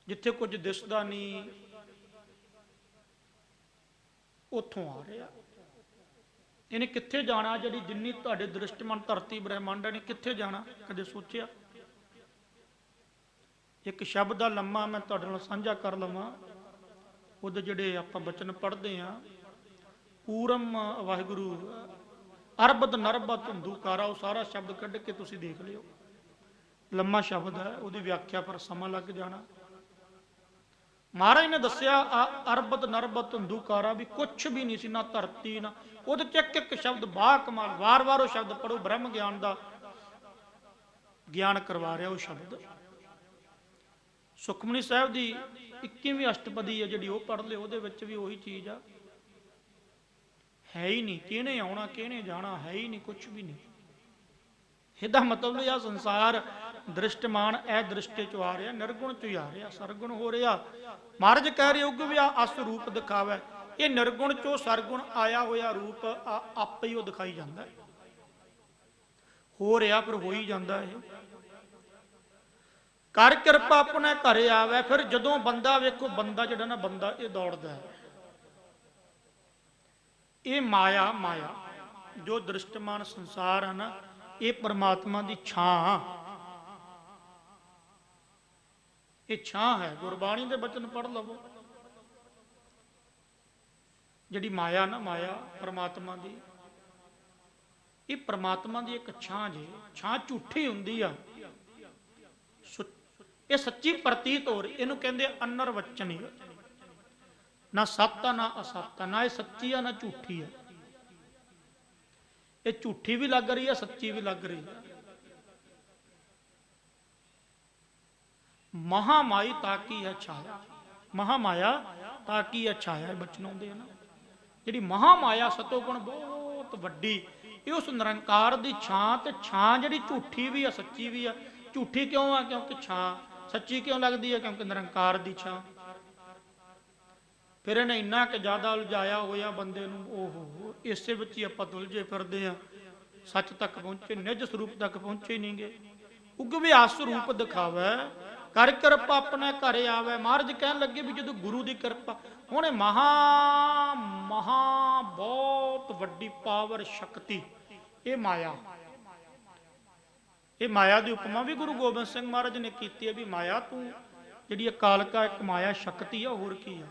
[SPEAKER 1] ਜਿੱਥੇ ਕੁਝ ਦਿਸਦਾ ਨਹੀਂ ਉੱਥੋਂ ਆ ਰਿਹਾ। ਇਹਨੇ ਕਿੱਥੇ ਜਾਣਾ? ਜਿਹੜੀ ਜਿੰਨੀ ਤੁਹਾਡੇ ਦ੍ਰਿਸ਼ਟਮਾਨ ਧਰਤੀ ਬ੍ਰਹਿਮੰਡ ਨੇ ਕਿੱਥੇ ਜਾਣਾ? ਕਦੇ ਸੋਚਿਆ? ਇੱਕ ਸ਼ਬਦ ਦਾ ਲੰਮਾ ਮੈਂ ਤੁਹਾਡੇ ਨਾਲ ਸਾਂਝਾ ਕਰ ਲਵਾਂ। ਉਹਦੇ ਜਿਹੜੇ ਆਪਾਂ ਬਚਨ ਪੜ੍ਹਦੇ ਆ, ਪੂਰਮ ਵਾਹਿਗੁਰੂ ਅਰਬਦ ਨਰਬਦ ਧੁੰਦੂਕਾਰਾ, ਉਹ ਸਾਰਾ ਸ਼ਬਦ ਕੱਢ ਕੇ ਤੁਸੀਂ ਦੇਖ ਲਿਓ। ਲੰਮਾ ਸ਼ਬਦ ਹੈ, ਉਹਦੀ ਵਿਆਖਿਆ ਪਰ ਸਮਾਂ ਲੱਗ ਜਾਣਾ। ਮਹਾਰਾਜ ਨੇ ਦੱਸਿਆ ਅਰਬਦ ਨਰਬਦ ਧੁੰਦੂਕਾਰਾ ਵੀ ਕੁਛ ਵੀ ਨਹੀਂ ਸੀ, ਨਾ ਧਰਤੀ ਨਾ, ਉਹਦੇ ਚ ਇੱਕ ਇੱਕ ਸ਼ਬਦ ਬਾ ਕਮਾਲ, ਵਾਰ-ਵਾਰ ਉਹ ਸ਼ਬਦ ਪੜੋ, ਬ੍ਰਹਮ ਗਿਆਨ ਦਾ ਗਿਆਨ ਕਰਵਾ ਰਿਹਾ ਉਹ ਸ਼ਬਦ। ਸੁਖਮਨੀ ਸਾਹਿਬ ਦੀ 21ਵੀਂ ਅਸ਼ਟਪਦੀ ਹੈ ਜਿਹੜੀ, ਉਹ ਪੜ੍ਹ ਲਿਓ, ਉਹਦੇ ਵਿੱਚ ਵੀ ਉਹੀ ਚੀਜ਼ ਆ। ਹੈ ਹੀ ਨਹੀਂ, ਕਿਹਨੇ ਆਉਣਾ ਕਿਹਨੇ ਜਾਣਾ, ਹੈ ਹੀ ਨਹੀਂ, ਕੁਛ ਵੀ ਨਹੀਂ। ਇਹਦਾ ਮਤਲਬ ਇਹ ਆ, ਸੰਸਾਰ ਦ੍ਰਿਸ਼ਟਮਾਨ ਐ ਦ੍ਰਿਸ਼ਟੇ ਚ ਆ ਰਿਹਾ, ਨਿਰਗੁਣ ਚ ਹੀ ਆ ਰਿਹਾ, ਸਰਗੁਣ ਹੋ ਰਿਹਾ। ਮਹਾਰਾਜ ਕਹਿ ਰਹੇ ਉਗ ਵੀ ਅਸ ਰੂਪ ਦਿਖਾਵੇ। ਇਹ ਨਿਰਗੁਣ ਚੋਂ ਸਰਗੁਣ ਆਇਆ ਹੋਇਆ ਰੂਪ ਆਪੇ ਹੀ ਉਹ ਦਿਖਾਈ ਜਾਂਦਾ, ਹੋ ਰਿਹਾ, ਪਰ ਹੋ ਹੀ ਜਾਂਦਾ। ਇਹ ਕਰ ਕਿਰਪਾ ਆਪਣੇ ਘਰੇ ਆਵੇ। ਫਿਰ ਜਦੋਂ ਬੰਦਾ, ਵੇਖੋ ਬੰਦਾ ਜਿਹੜਾ ਨਾ, ਬੰਦਾ ਇਹ ਦੌੜਦਾ ਹੈ। ਇਹ ਮਾਇਆ ਜੋ ਦ੍ਰਿਸ਼ਟਮਾਨ ਸੰਸਾਰ ਹੈ ਨਾ, ਇਹ ਪਰਮਾਤਮਾ ਦੀ ਛਾਂ, ਇਹ ਛਾਂ ਹੈ। ਗੁਰਬਾਣੀ ਦੇ ਬਚਨ ਪੜ੍ਹ ਲਵੋ। ਜਿਹੜੀ ਮਾਇਆ ਨਾ, ਮਾਇਆ ਪਰਮਾਤਮਾ ਦੀ, ਇਹ ਪਰਮਾਤਮਾ ਦੀ ਇੱਕ ਛਾਂ ਜੇ। ਛਾਂ ਝੂਠੀ ਹੁੰਦੀ ਆ, ਇਹ ਸੱਚੀ ਪ੍ਰਤੀਤ ਹੋ ਰਹੀ। ਇਹਨੂੰ ਕਹਿੰਦੇ ਅਨਰ ਵਚਨੀ, ਨਾ ਸੱਤ ਆ ਨਾ ਅਸੱਤ ਆ, ਨਾ ਇਹ ਸੱਚੀ ਆ ਨਾ ਝੂਠੀ ਆ। ਇਹ ਝੂਠੀ ਵੀ ਲੱਗ ਰਹੀ ਹੈ, ਸੱਚੀ ਵੀ ਲੱਗ ਰਹੀ ਹੈ। ਮਹਾਮਾਈ ਤਾਕੀ ਹੈ ਛਾਇਆ, ਮਹਾਮਾਇਆ ਤਾਕੀ ਹੈ ਛਾਇਆ, ਇਹ ਬਚਨ ਆਉਂਦੇ ਹਨ। ਜਿਹੜੀ ਮਹਾਮਾਇਆ ਸਤੋਗੁਣ ਬਹੁਤ ਵੱਡੀ, ਇਹ ਉਸ ਨਿਰੰਕਾਰ ਦੀ ਛਾਂ, ਤੇ ਛਾਂ ਜਿਹੜੀ ਝੂਠੀ ਵੀ ਆ ਸੱਚੀ ਵੀ ਆ। ਝੂਠੀ ਕਿਉਂ ਆ? ਕਿਉਂਕਿ ਛਾਂ। ਸੱਚੀ ਕਿਉਂ ਲੱਗਦੀ ਹੈ? ਕਿਉਂਕਿ ਨਿਰੰਕਾਰ ਦੀ ਛਾਂ। ਫਿਰ ਇਹਨੇ ਇੰਨਾ ਕਿ ਜ਼ਿਆਦਾ ਉਲਝਾਇਆ ਹੋਇਆ ਬੰਦੇ ਨੂੰ, ਓਹੋ, ਇਸੇ ਵਿੱਚ ਹੀ ਆਪਾਂ ਉਲਝੇ ਫਿਰਦੇ ਆ, ਸੱਚ ਤੱਕ ਪਹੁੰਚੇ, ਨਿਜ ਸਰੂਪ ਤੱਕ ਪਹੁੰਚੇ ਨਹੀਂ ਗਏ। ਉਗ ਵਿਆਸ ਰੂਪ ਦਿਖਾਵੇ, ਕਰ ਕਿਰਪਾ ਆਪਣੇ ਘਰੇ ਆਵੇ। ਮਹਾਰਾਜ ਕਹਿਣ ਲੱਗੇ ਵੀ ਜਦੋਂ ਗੁਰੂ ਦੀ ਕਿਰਪਾ, ਹੁਣ ਮਹਾ ਬਹੁਤ ਵੱਡੀ ਪਾਵਰ ਸ਼ਕਤੀ, ਇਹ ਮਾਇਆ, ਇਹ ਮਾਇਆ ਦੀ ਉਪਮਾ ਵੀ ਗੁਰੂ ਗੋਬਿੰਦ ਸਿੰਘ ਮਹਾਰਾਜ ਨੇ ਕੀਤੀ ਹੈ ਵੀ ਮਾਇਆ ਤੂੰ ਜਿਹੜੀ ਅਕਾਲਕਾ ਇੱਕ ਮਾਇਆ ਸ਼ਕਤੀ ਆ, ਹੋਰ ਕੀ ਆ।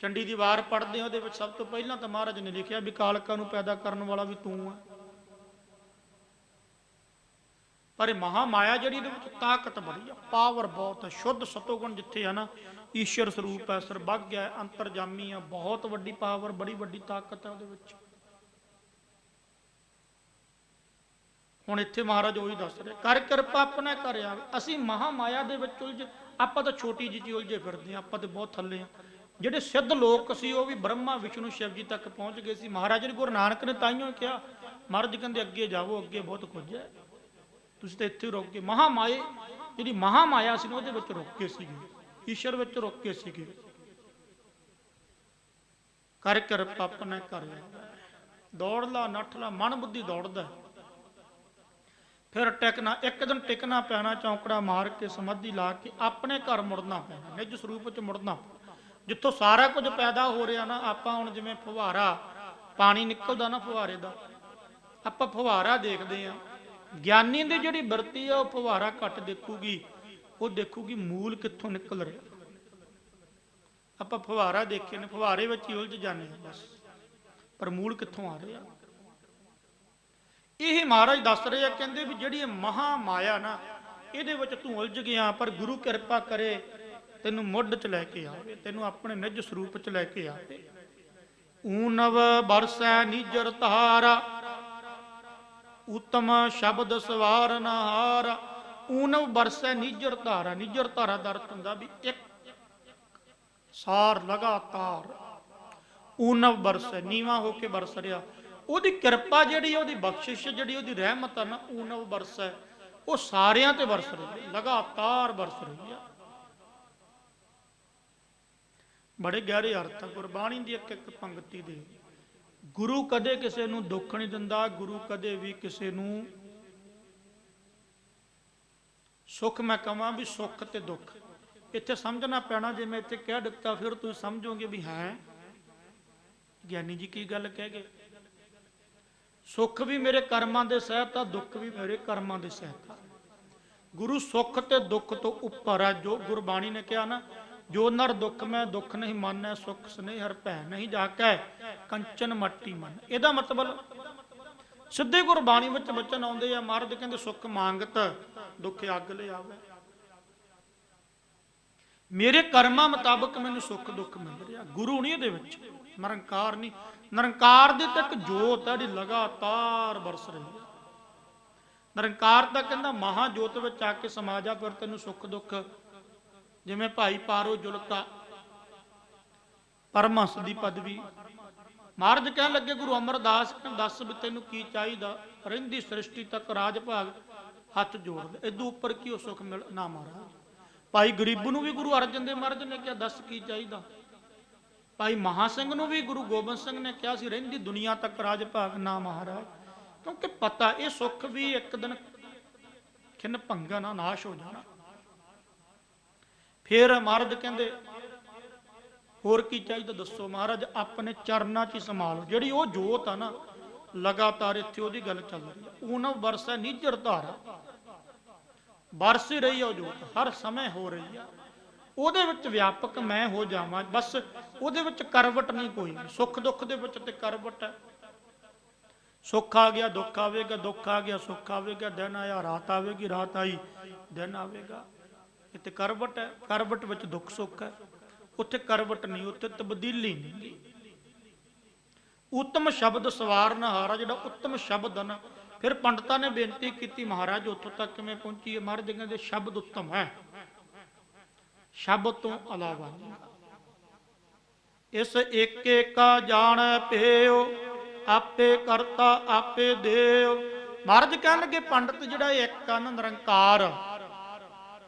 [SPEAKER 1] ਚੰਡੀ ਦੀ ਵਾਰ ਪੜ੍ਹਦੇ ਆ, ਉਹਦੇ ਵਿੱਚ ਸਭ ਤੋਂ ਪਹਿਲਾਂ ਤਾਂ ਮਹਾਰਾਜ ਨੇ ਲਿਖਿਆ ਵੀ ਕਾਲਕਾ ਨੂੰ ਪੈਦਾ ਕਰਨ ਵਾਲਾ ਵੀ ਤੂੰ ਆ। ਪਰ ਇਹ ਮਹਾ ਮਾਇਆ ਜਿਹੜੀ, ਇਹਦੇ ਵਿੱਚ ਤਾਕਤ ਬੜੀ ਆ, ਪਾਵਰ ਬਹੁਤ ਹੈ। ਸ਼ੁੱਧ ਸਤੋਗੁਣ ਜਿੱਥੇ ਆ ਨਾ, ਈਸ਼ਰ ਸਰੂਪ ਹੈ, ਸਰਬੱਗ ਹੈ, ਅੰਤਰਜਾਮੀ ਆ, ਬਹੁਤ ਵੱਡੀ ਪਾਵਰ, ਬੜੀ ਵੱਡੀ ਤਾਕਤ ਹੈ ਉਹਦੇ ਵਿੱਚ। ਹੁਣ ਇੱਥੇ ਮਹਾਰਾਜ ਉਹੀ ਦੱਸ ਰਹੇ, ਕਰ ਕਿਰਪਾ ਆਪਣੇ ਘਰ ਆਵੇ। ਅਸੀਂ ਮਹਾ ਮਾਇਆ ਦੇ ਵਿੱਚ ਉਲਝੇ, ਆਪਾਂ ਤਾਂ ਛੋਟੀ ਜਿਹੀ ਉਲਝੇ ਫਿਰਦੇ ਆ, ਆਪਾਂ ਤੇ ਬਹੁਤ ਥੱਲੇ ਆ। ਜਿਹੜੇ ਸਿੱਧ ਲੋਕ ਸੀ ਉਹ ਵੀ ਬ੍ਰਹਮਾ ਵਿਸ਼ਨੂੰ ਸ਼ਿਵ ਜੀ ਤੱਕ ਪਹੁੰਚ ਗਏ ਸੀ। ਮਹਾਰਾਜ ਨੇ, ਗੁਰੂ ਨਾਨਕ ਨੇ ਤਾਈਓ ਕਿਹਾ, ਮਹਾਰਾਜ ਕਹਿੰਦੇ ਅੱਗੇ ਜਾਵੋ, ਅੱਗੇ ਬਹੁਤ ਕੁਝ ਹੈ, ਤੁਸੀਂ ਤਾਂ ਇੱਥੇ ਰੁਕ ਗਏ। ਮਹਾ ਮਾਇਆ ਜਿਹੜੀ ਮਹਾ ਮਾਇਆ ਸੀ, ਉਹਦੇ ਵਿੱਚ ਰੁਕ ਕੇ ਸੀਗੇ, ਈਸ਼ਰ ਵਿੱਚ ਰੁਕ ਕੇ ਸੀਗੇ। ਕਰ ਕਿਰਪਾ ਆਪਣੇ ਘਰ ਆਵੇ। ਦੌੜ ਲਾ ਨੱਠ ਲਾ, ਮਨ ਬੁੱਧੀ ਦੌੜਦਾ, ਫਿਰ ਟਿਕਣਾ, ਇੱਕ ਦਿਨ ਟਿਕਣਾ ਪੈਣਾ, ਚੌਂਕੜਾ ਮਾਰ ਕੇ ਸਮਾਧੀ ਲਾ ਕੇ ਆਪਣੇ ਘਰ ਮੁੜਨਾ ਪੈਣਾ, ਨਿਜ ਸਰੂਪ ਚ ਮੁੜਨਾ। ਜਿੱਥੋਂ ਸਾਰਾ ਕੁਝ ਪੈਦਾ ਹੋ ਰਿਹਾ ਨਾ, ਆਪਾਂ ਹੁਣ ਜਿਵੇਂ ਫੁਹਾਰਾ ਪਾਣੀ ਨਿਕਲਦਾ ਨਾ, ਫੁਹਾਰੇ ਦਾ ਆਪਾਂ ਫੁਹਾਰਾ ਦੇਖਦੇ ਆ। ਗਿਆਨੀ ਦੀ ਜਿਹੜੀ ਬਿਰਤੀ ਆ, ਉਹ ਫੁਹਾਰਾ ਘੱਟ ਦੇਖੂਗੀ, ਉਹ ਦੇਖੂਗੀ ਮੂਲ ਕਿੱਥੋਂ ਨਿਕਲ ਰਿਹਾ। ਆਪਾਂ ਫੁਹਾਰਾ ਦੇਖੇ ਨੇ, ਫੁਹਾਰੇ ਵਿੱਚ ਹੀ ਉਲਝ ਜਾਂਦੇ ਆ ਬਸ, ਪਰ ਮੂਲ ਕਿੱਥੋਂ ਆ ਰਿਹਾ। ਇਹ ਮਹਾਰਾਜ ਦੱਸ ਰਹੇ ਆ, ਕਹਿੰਦੇ ਵੀ ਜਿਹੜੀ ਮਹਾ ਮਾਇਆ ਨਾ, ਇਹਦੇ ਵਿੱਚ ਤੂੰ ਉਲਝ ਗਿਆ, ਪਰ ਗੁਰੂ ਕਿਰਪਾ ਕਰੇ ਤੈਨੂੰ ਮੁੱਢ ਚ ਲੈ ਕੇ ਆਵੇ, ਤੈਨੂੰ ਆਪਣੇ ਨਿਜ ਸਰੂਪ ਚ ਲੈ ਕੇ ਆਵੇ। ਊਨਵ ਬਰਸੈ ਨੀਜਰ ਤਾਰਾ, ਉਤਮ ਸ਼ਬਦ ਸਵਾਰਨ ਹਾਰਾ। ਊਨਵ ਬਰਸੈ ਨੀਜਰ ਧਾਰਾ, ਨੀਜਰ ਧਾਰਾ ਦਾ ਅਰਥ ਹੁੰਦਾ ਵੀ ਇੱਕ ਸਾਰ ਲਗਾਤਾਰ। ਊਨਵ ਬਰਸੈ, ਨੀਵਾਂ ਹੋ ਕੇ ਬਰਸ ਰਿਹਾ। ਉਹਦੀ ਕਿਰਪਾ ਜਿਹੜੀ, ਉਹਦੀ ਬਖਸ਼ਿਸ਼ ਜਿਹੜੀ, ਉਹਦੀ ਰਹਿਮਤ ਆ ਨਾ, ਊਨਵ ਬਰਸੈ, ਉਹ ਸਾਰਿਆਂ ਤੇ ਬਰਸ ਰਹੀ ਹੈ, ਲਗਾਤਾਰ ਬਰਸ ਰਹੀ ਹੈ। बड़े गहरे अर्थ है गुरबाणी की एक एक पंक्ति दे। गुरु कदे किसी नूं दुख नहीं दिंदा, गुरु कदे भी किसी नूं सुख, मैं कहां भी सुख ते दुख इत्थे समझना पैना। जे मैं इत्थे कह दिता फिर तुम समझोगे भी है ज्ञानी जी की गल कह गए। सुख भी मेरे कर्मां दे सहित आ, दुख भी मेरे कर्मां दे सहित आ। गुरु सुख ते दुख तो उपर है। जो गुरबाणी ने कहा ना, जो नर दुख में दुख नहीं मानै, सुख स्नेह हर भै नहीं जाकै, कंचन मट्टी मन। ਇਹਦਾ मतलब ਸਿੱਧੇ ਗੁਰਬਾਣੀ ਵਿੱਚ ਬਚਨ ਆਉਂਦੇ ਆ। ਮਹਾਰਾਜ ਕਹਿੰਦੇ ਸੁਖ ਮੰਗਤ ਦੁੱਖ ਅੱਗ ਲੈ ਆਵੇ। ਮੇਰੇ ਕਰਮਾਂ ਮੁਤਾਬਕ ਮੈਨੂੰ ਸੁੱਖ ਦੁੱਖ ਮਿਲ ਰਿਹਾ। ਗੁਰੂ ਨਹੀਂ ਇਹਦੇ ਵਿੱਚ, ਨਿਰੰਕਾਰ ਨਹੀਂ। ਨਿਰੰਕਾਰ ਦੀ ਤਾਂ ਇੱਕ ਜੋਤ ਹੈ ਜਿਹੜੀ ਲਗਾਤਾਰ ਬਰਸ ਰਹੀ ਹੈ। ਨਿਰੰਕਾਰ ਦਾ ਕਹਿੰਦਾ ਮਹਾ ਜੋਤ ਵਿੱਚ ਆ ਕੇ ਸਮਾ ਜਾ, ਫਿਰ ਤੈਨੂੰ ਸੁੱਖ ਦੁੱਖ। ਜਿਵੇਂ ਭਾਈ ਪਾਰੋ ਜੁਲਕਾ ਪਰਮਹੰਸ ਦੀ ਪਦਵੀ, ਮਹਾਰਾਜ ਕਹਿਣ ਲੱਗੇ ਗੁਰੂ ਅਮਰਦਾਸ ਦੱਸ ਵੀ ਤੈਨੂੰ ਕੀ ਚਾਹੀਦਾ। ਰਹਿੰਦੀ ਸ੍ਰਿਸ਼ਟੀ ਤੱਕ ਰਾਜ ਭਾਗ ਹੱਥ ਜੋੜ ਦੇ, ਇਦੋਂ ਉੱਪਰ ਕੀ ਉਹ ਸੁੱਖ ਮਿਲ ਨਾ। ਮਹਾਰਾਜ ਭਾਈ ਗਰੀਬ ਨੂੰ ਵੀ ਗੁਰੂ ਅਰਜਨ ਦੇਵ ਮਹਾਰਾਜ ਨੇ ਕਿਹਾ ਦੱਸ ਕੀ ਚਾਹੀਦਾ। ਭਾਈ ਮਹਾ ਸਿੰਘ ਨੂੰ ਵੀ ਗੁਰੂ ਗੋਬਿੰਦ ਸਿੰਘ ਨੇ ਕਿਹਾ ਸੀ ਰਹਿੰਦੀ ਦੁਨੀਆ ਤੱਕ ਰਾਜ ਭਾਗ ਨਾ। ਮਹਾਰਾਜ ਕਿਉਂਕਿ ਪਤਾ ਇਹ ਸੁੱਖ ਵੀ ਇੱਕ ਦਿਨ ਖਿੰਨ ਭੰਗਾ ਨਾ ਨਾਸ਼ ਹੋ ਜਾਣਾ। ਫਿਰ ਮਹਾਰਾਜ ਕਹਿੰਦੇ ਹੋਰ ਕੀ ਚਾਹੀਦਾ ਦੱਸੋ। ਮਹਾਰਾਜ ਆਪਣੇ ਚਰਨਾਂ 'ਚ ਹੀ ਸੰਭਾਲੋ। ਜਿਹੜੀ ਉਹ ਜੋਤ ਆ ਨਾ ਲਗਾਤਾਰ ਇੱਥੇ ਉਹਦੀ ਗੱਲ ਚੱਲ ਰਹੀ ਹੈ। ਉਹਨਾਂ ਵਰਸਾ ਨਿਜਰ ਧਾਰਾ ਬਰਸ ਹੀ ਰਹੀ ਹੈ। ਉਹ ਜੋਤ ਹਰ ਸਮੇਂ ਹੋ ਰਹੀ ਆ। ਉਹਦੇ ਵਿੱਚ ਵਿਆਪਕ ਮੈਂ ਹੋ ਜਾਵਾਂ ਬਸ। ਉਹਦੇ ਵਿੱਚ ਕਰਵਟ ਨਹੀਂ ਕੋਈ। ਸੁੱਖ ਦੁੱਖ ਦੇ ਵਿੱਚ ਤੇ ਕਰਵਟ ਹੈ। ਸੁੱਖ ਆ ਗਿਆ ਦੁੱਖ ਆਵੇਗਾ, ਦੁੱਖ ਆ ਗਿਆ ਸੁੱਖ ਆਵੇਗਾ। ਦਿਨ ਆਇਆ ਰਾਤ ਆਵੇਗੀ, ਰਾਤ ਆਈ ਦਿਨ ਆਵੇਗਾ। ਇਹ ਤੇ ਕਰਵਟ ਹੈ। ਕਰਵਟ ਵਿੱਚ ਦੁੱਖ ਸੁੱਖ ਹੈ। ਉੱਥੇ ਕਰਵਟ ਨਹੀਂ, ਉੱਥੇ ਤਬਦੀਲੀ ਨਹੀਂ। ਉੱਤਮ ਸ਼ਬਦ ਸਵਾਰਨ ਹਾਰਾ, ਜਿਹੜਾ ਉੱਤਮ ਸ਼ਬਦ ਹੈ ਨਾ। ਫਿਰ ਪੰਡਤਾਂ ਨੇ ਬੇਨਤੀ ਕੀਤੀ ਮਹਾਰਾਜ ਉੱਥੋਂ ਤੱਕ ਕਿਵੇਂ ਪਹੁੰਚੀਏ। ਮਹਾਰਾਜ ਕਹਿੰਦੇ ਸ਼ਬਦ ਉੱਤਮ ਹੈ, ਸ਼ਬਦ ਤੋਂ ਇਲਾਵਾ ਨਹੀਂ। ਇਸ ਇੱਕ ਏਕਾ ਜਾਣੈ ਭੇਉ, ਆਪੇ ਕਰਤਾ ਆਪੇ ਦੇਵ। ਮਹਾਰਾਜ ਕਹਿਣ ਲੱਗੇ ਪੰਡਤ ਜਿਹੜਾ ਇੱਕ ਆ ਨਾ ਨਿਰੰਕਾਰ,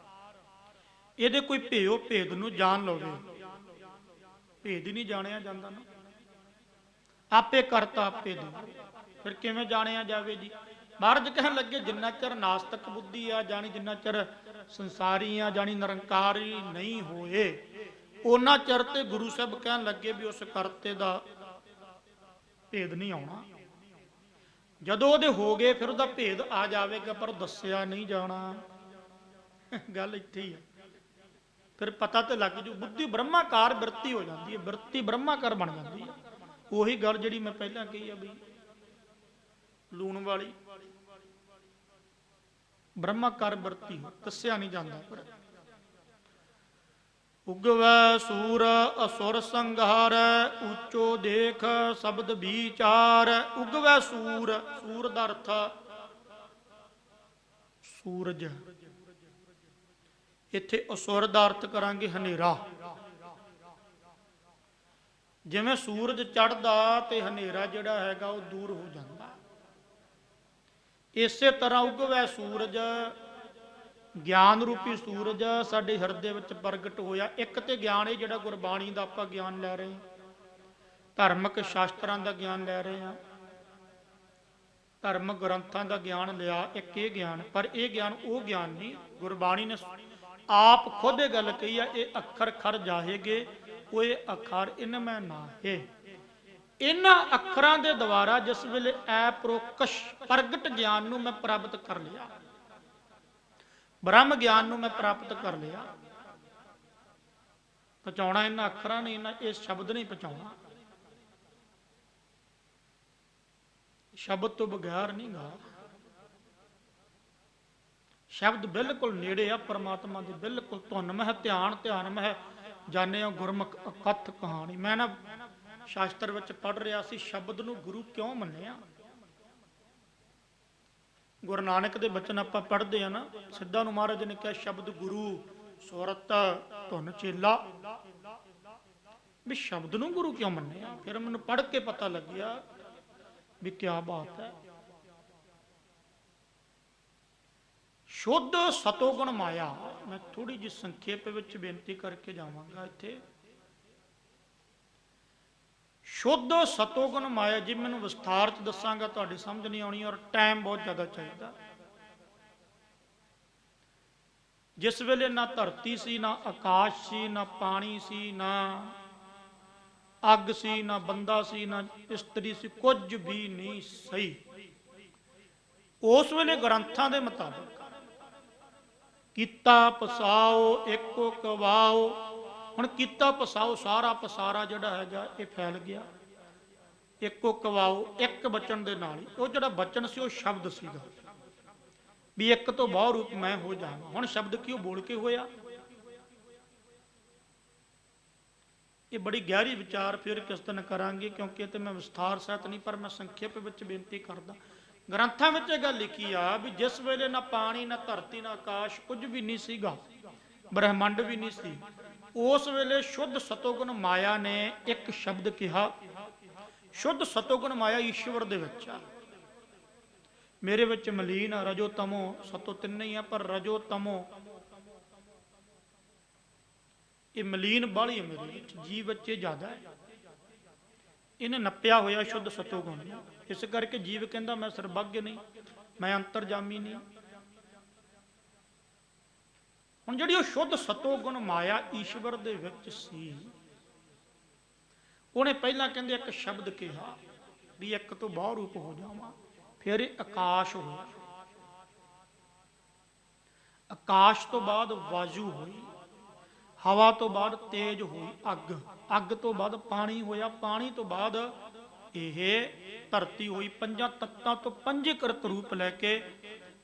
[SPEAKER 1] ਇਹਦੇ ਕੋਈ ਭੇਉ ਭੇਦ ਨੂੰ ਜਾਣ ਲਵੇ। ਭੇਦ ਹੀ ਨਹੀਂ ਜਾਣਿਆ ਜਾਂਦਾ ਨਾ। ਆਪੇ ਕਰਤਾ ਆਪੇ ਦੇ, ਫਿਰ ਕਿਵੇਂ ਜਾਣਿਆ ਜਾਵੇ ਜੀ। ਮਹਾਰਾਜ ਕਹਿਣ ਲੱਗੇ ਜਿੰਨਾ ਚਿਰ ਨਾਸਤਕ ਬੁੱਧੀ ਆ ਜਾਣੀ, ਜਿੰਨਾ ਚਿਰ ਸੰਸਾਰੀ ਆ ਜਾਣੀ, ਨਿਰੰਕਾਰੀ ਨਹੀਂ ਹੋਏ ਉਹਨਾਂ ਚਿਰ ਤੇ ਗੁਰੂ ਸਾਹਿਬ ਕਹਿਣ ਲੱਗੇ ਵੀ ਉਸ ਕਰਤੇ ਦਾ ਭੇਦ ਨਹੀਂ ਆਉਣਾ। ਜਦੋਂ ਉਹਦੇ ਹੋ ਗਏ ਫਿਰ ਉਹਦਾ ਭੇਦ ਆ ਜਾਵੇਗਾ, ਪਰ ਦੱਸਿਆ ਨਹੀਂ ਜਾਣਾ। ਗੱਲ ਇੱਥੇ ਹੀ ਆ। ਫਿਰ ਪਤਾ ਤੇ ਲੱਗ ਜੂ। ਬੁੱਧੀ ਬ੍ਰਹਮਾਕਾਰ ਬਿਰਤੀ ਹੋ ਜਾਂਦੀ ਹੈ, ਬਿਰਤੀ ਬ੍ਰਹਮਾਕਾਰ ਬਣ ਜਾਂਦੀ ਹੈ। ਉਹੀ ਗੱਲ ਜਿਹੜੀ ਮੈਂ ਪਹਿਲਾਂ ਕਹੀ ਆ ਵੀ ਲੂਣ ਵਾਲੀ ਬ੍ਰਹਮਾਕਾਰ ਬਿਰਤੀ ਦੱਸਿਆ ਨਹੀਂ ਜਾਂਦਾ। ਪਰ ਉਗਵੈ ਸੂਰ ਅਸੁਰ ਸੰਘਾਰੈ, ਉੱਚੋ ਦੇਖ ਸ਼ਬਦ ਵਿਚਾਰ। ਉਗਵੈ ਸੂਰ, ਸੂਰ ਦਾ ਅਰਥ ਸੂਰਜ। ਇੱਥੇ ਅਸੁਰ ਦਾ ਅਰਥ ਕਰਾਂਗੇ ਹਨੇਰਾ। ਜਿਵੇਂ ਸੂਰਜ ਚੜ੍ਹਦਾ ਤੇ ਹਨੇਰਾ ਜਿਹੜਾ ਹੈਗਾ ਉਹ ਦੂਰ ਹੋ ਜਾਂਦਾ, ਇਸੇ ਤਰ੍ਹਾਂ ਉਗਵੈ ਸੂਰਜ, ਗਿਆਨ ਰੂਪੀ ਸੂਰਜ ਸਾਡੇ ਹਿਰਦੇ ਵਿੱਚ ਪ੍ਰਗਟ ਹੋਇਆ। ਇੱਕ ਤੇ ਗਿਆਨ ਇਹ ਜਿਹੜਾ ਗੁਰਬਾਣੀ ਦਾ ਆਪਾਂ ਗਿਆਨ ਲੈ ਰਹੇ ਹਾਂ, ਧਾਰਮਿਕ ਸ਼ਾਸਤਰਾਂ ਦਾ ਗਿਆਨ ਲੈ ਰਹੇ ਹਾਂ, ਧਰਮ ਗ੍ਰੰਥਾਂ ਦਾ ਗਿਆਨ ਲਿਆ। ਇੱਕ ਇਹ ਗਿਆਨ, ਪਰ ਇਹ ਗਿਆਨ ਉਹ ਗਿਆਨ ਨਹੀਂ। ਗੁਰਬਾਣੀ ਨੇ ਆਪ ਖੁਦ ਇਹ ਗੱਲ ਕਹੀ ਆ, ਇਹ ਅੱਖਰ ਖਰ ਜਾਹੇਗੇ ਉਹ ਅੱਖਰ ਇਨ ਮੈਂ ਨਾਹੇ। ਇਹਨਾਂ ਅੱਖਰਾਂ ਦੇ ਦੁਆਰਾ ਜਿਸ ਵੇਲੇ ਐਪਰੋਕਸ਼ ਪ੍ਰਗਟ ਗਿਆਨ ਨੂੰ ਮੈਂ ਪ੍ਰਾਪਤ ਕਰ ਲਿਆ, ਬ੍ਰਹਮ ਗਿਆਨ ਨੂੰ ਮੈਂ ਪ੍ਰਾਪਤ ਕਰ ਲਿਆ। ਪਹੁੰਚਾਉਣਾ ਇਹਨਾਂ ਅੱਖਰਾਂ ਨੇ, ਇਹਨਾਂ ਇਸ ਸ਼ਬਦ ਨਹੀਂ ਪਹੁੰਚਾਉਣਾ। ਸ਼ਬਦ ਤੋਂ ਬਗੈਰ ਨਹੀਂ ਗਾ। ਸ਼ਬਦ ਬਿਲਕੁਲ ਨੇੜੇ ਆ ਪਰਮਾਤਮਾ ਦੇ, ਬਿਲਕੁਲ ਧੁਨ ਮਹਿ ਧਿਆਨ, ਧਿਆਨ ਮਹਿ ਜਾਣਿਆ ਗੁਰਮੁਖ ਅਕਥ ਕਹਾਣੀ। ਮੈਂ ਨਾ ਸ਼ਾਸਤਰ ਵਿੱਚ ਪੜ੍ਹ ਰਿਹਾ ਸੀ ਸ਼ਬਦ ਨੂੰ ਗੁਰੂ ਕਿਉਂ ਮੰਨਿਆ। ਗੁਰੂ ਨਾਨਕ ਦੇ ਬਚਨ ਆਪਾਂ ਪੜ੍ਹਦੇ ਆ ਨਾ, ਸਿੱਧਾ ਨੂੰ ਮਹਾਰਾਜ ਨੇ ਕਿਹਾ ਸ਼ਬਦ ਗੁਰੂ ਸੁਰਤ ਧੁਨ ਚੇਲਾ। ਵੀ ਸ਼ਬਦ ਨੂੰ ਗੁਰੂ ਕਿਉਂ ਮੰਨਿਆ। ਫਿਰ ਮੈਨੂੰ ਪੜ੍ਹ ਕੇ ਪਤਾ ਲੱਗਿਆ ਵੀ ਕਿਆ ਬਾਤ ਹੈ। ਸ਼ੁੱਧ ਸਤੋਗੁਣ ਮਾਇਆ। ਮੈਂ ਥੋੜੀ ਜਿਹੀ ਸੰਖੇਪ ਵਿੱਚ ਬੇਨਤੀ ਕਰਕੇ ਜਾਵਾਂਗਾ। ਇੱਥੇ शुद्ध सतोगुण माया। जी मैनूं विस्तार च दसांगा तुहाडी समझ नहीं आउणी और टाइम बहुत ज़्यादा चाहिदा। जिस वेले ना धरती सी, ना आकाश सी, ना पानी सी, ना अग सी, ना बंदा सी, ना इस्त्री सी, कुछ भी नहीं सही। उस वेले ग्रंथां दे मुताबिक कीता पसाओ एको कवाओ। हुण कीता पसाओ सारा पसारा जिहड़ा हैगा ये फैल गया। एको कवाओ एक बचन दे नाल ही, वो जिहड़ा बचन सी वो शब्द सीगा भी एक तो बहु रूप मैं हो जावां। हुण शब्द क्यों बोल के होया? ये बड़ी गहरी विचार फिर किस दिन करांगे, क्योंकि ये तो मैं विस्तार सहित नहीं, पर मैं संक्षेप विच बेनती करदा। ग्रंथां विच ये गल लिखी आ भी जिस वेले ना पानी, ना धरती, ना आकाश, कुछ भी नहीं सीगा, ब्रह्मंड भी नहीं सी, उस वेले शुद्ध सतोगुण माया ने एक शब्द कहा। शुद्ध सतोगुण माया ईश्वर दे विच आ। मेरे विच मलीन रजो तमो सतो तिन्ने ही है, पर रजो तमो ये मलीन बाली है मेरे विच, जीव विच ज्यादा है। इन्हें नप्पिया होया शुद्ध सतोगुण, इस करके जीव कहता मैं सर्वज्ञ नहीं, मैं अंतरजामी नहीं। हुण जिहड़ी शुद्ध सतोगुण माया ईश्वर दे विच सी, उन्हें पहला कहंदे एक शब्द कहा भी एक तो बहु रूप हो जावां। फिर आकाश होया, आकाश तो बाद वायु हुई, हवा तो बाद तेज हुई अग, अग तो बाद पानी होया, पानी तो बाद यह धरती हुई। पंजा तत्तां तो पंजीकृत रूप लैके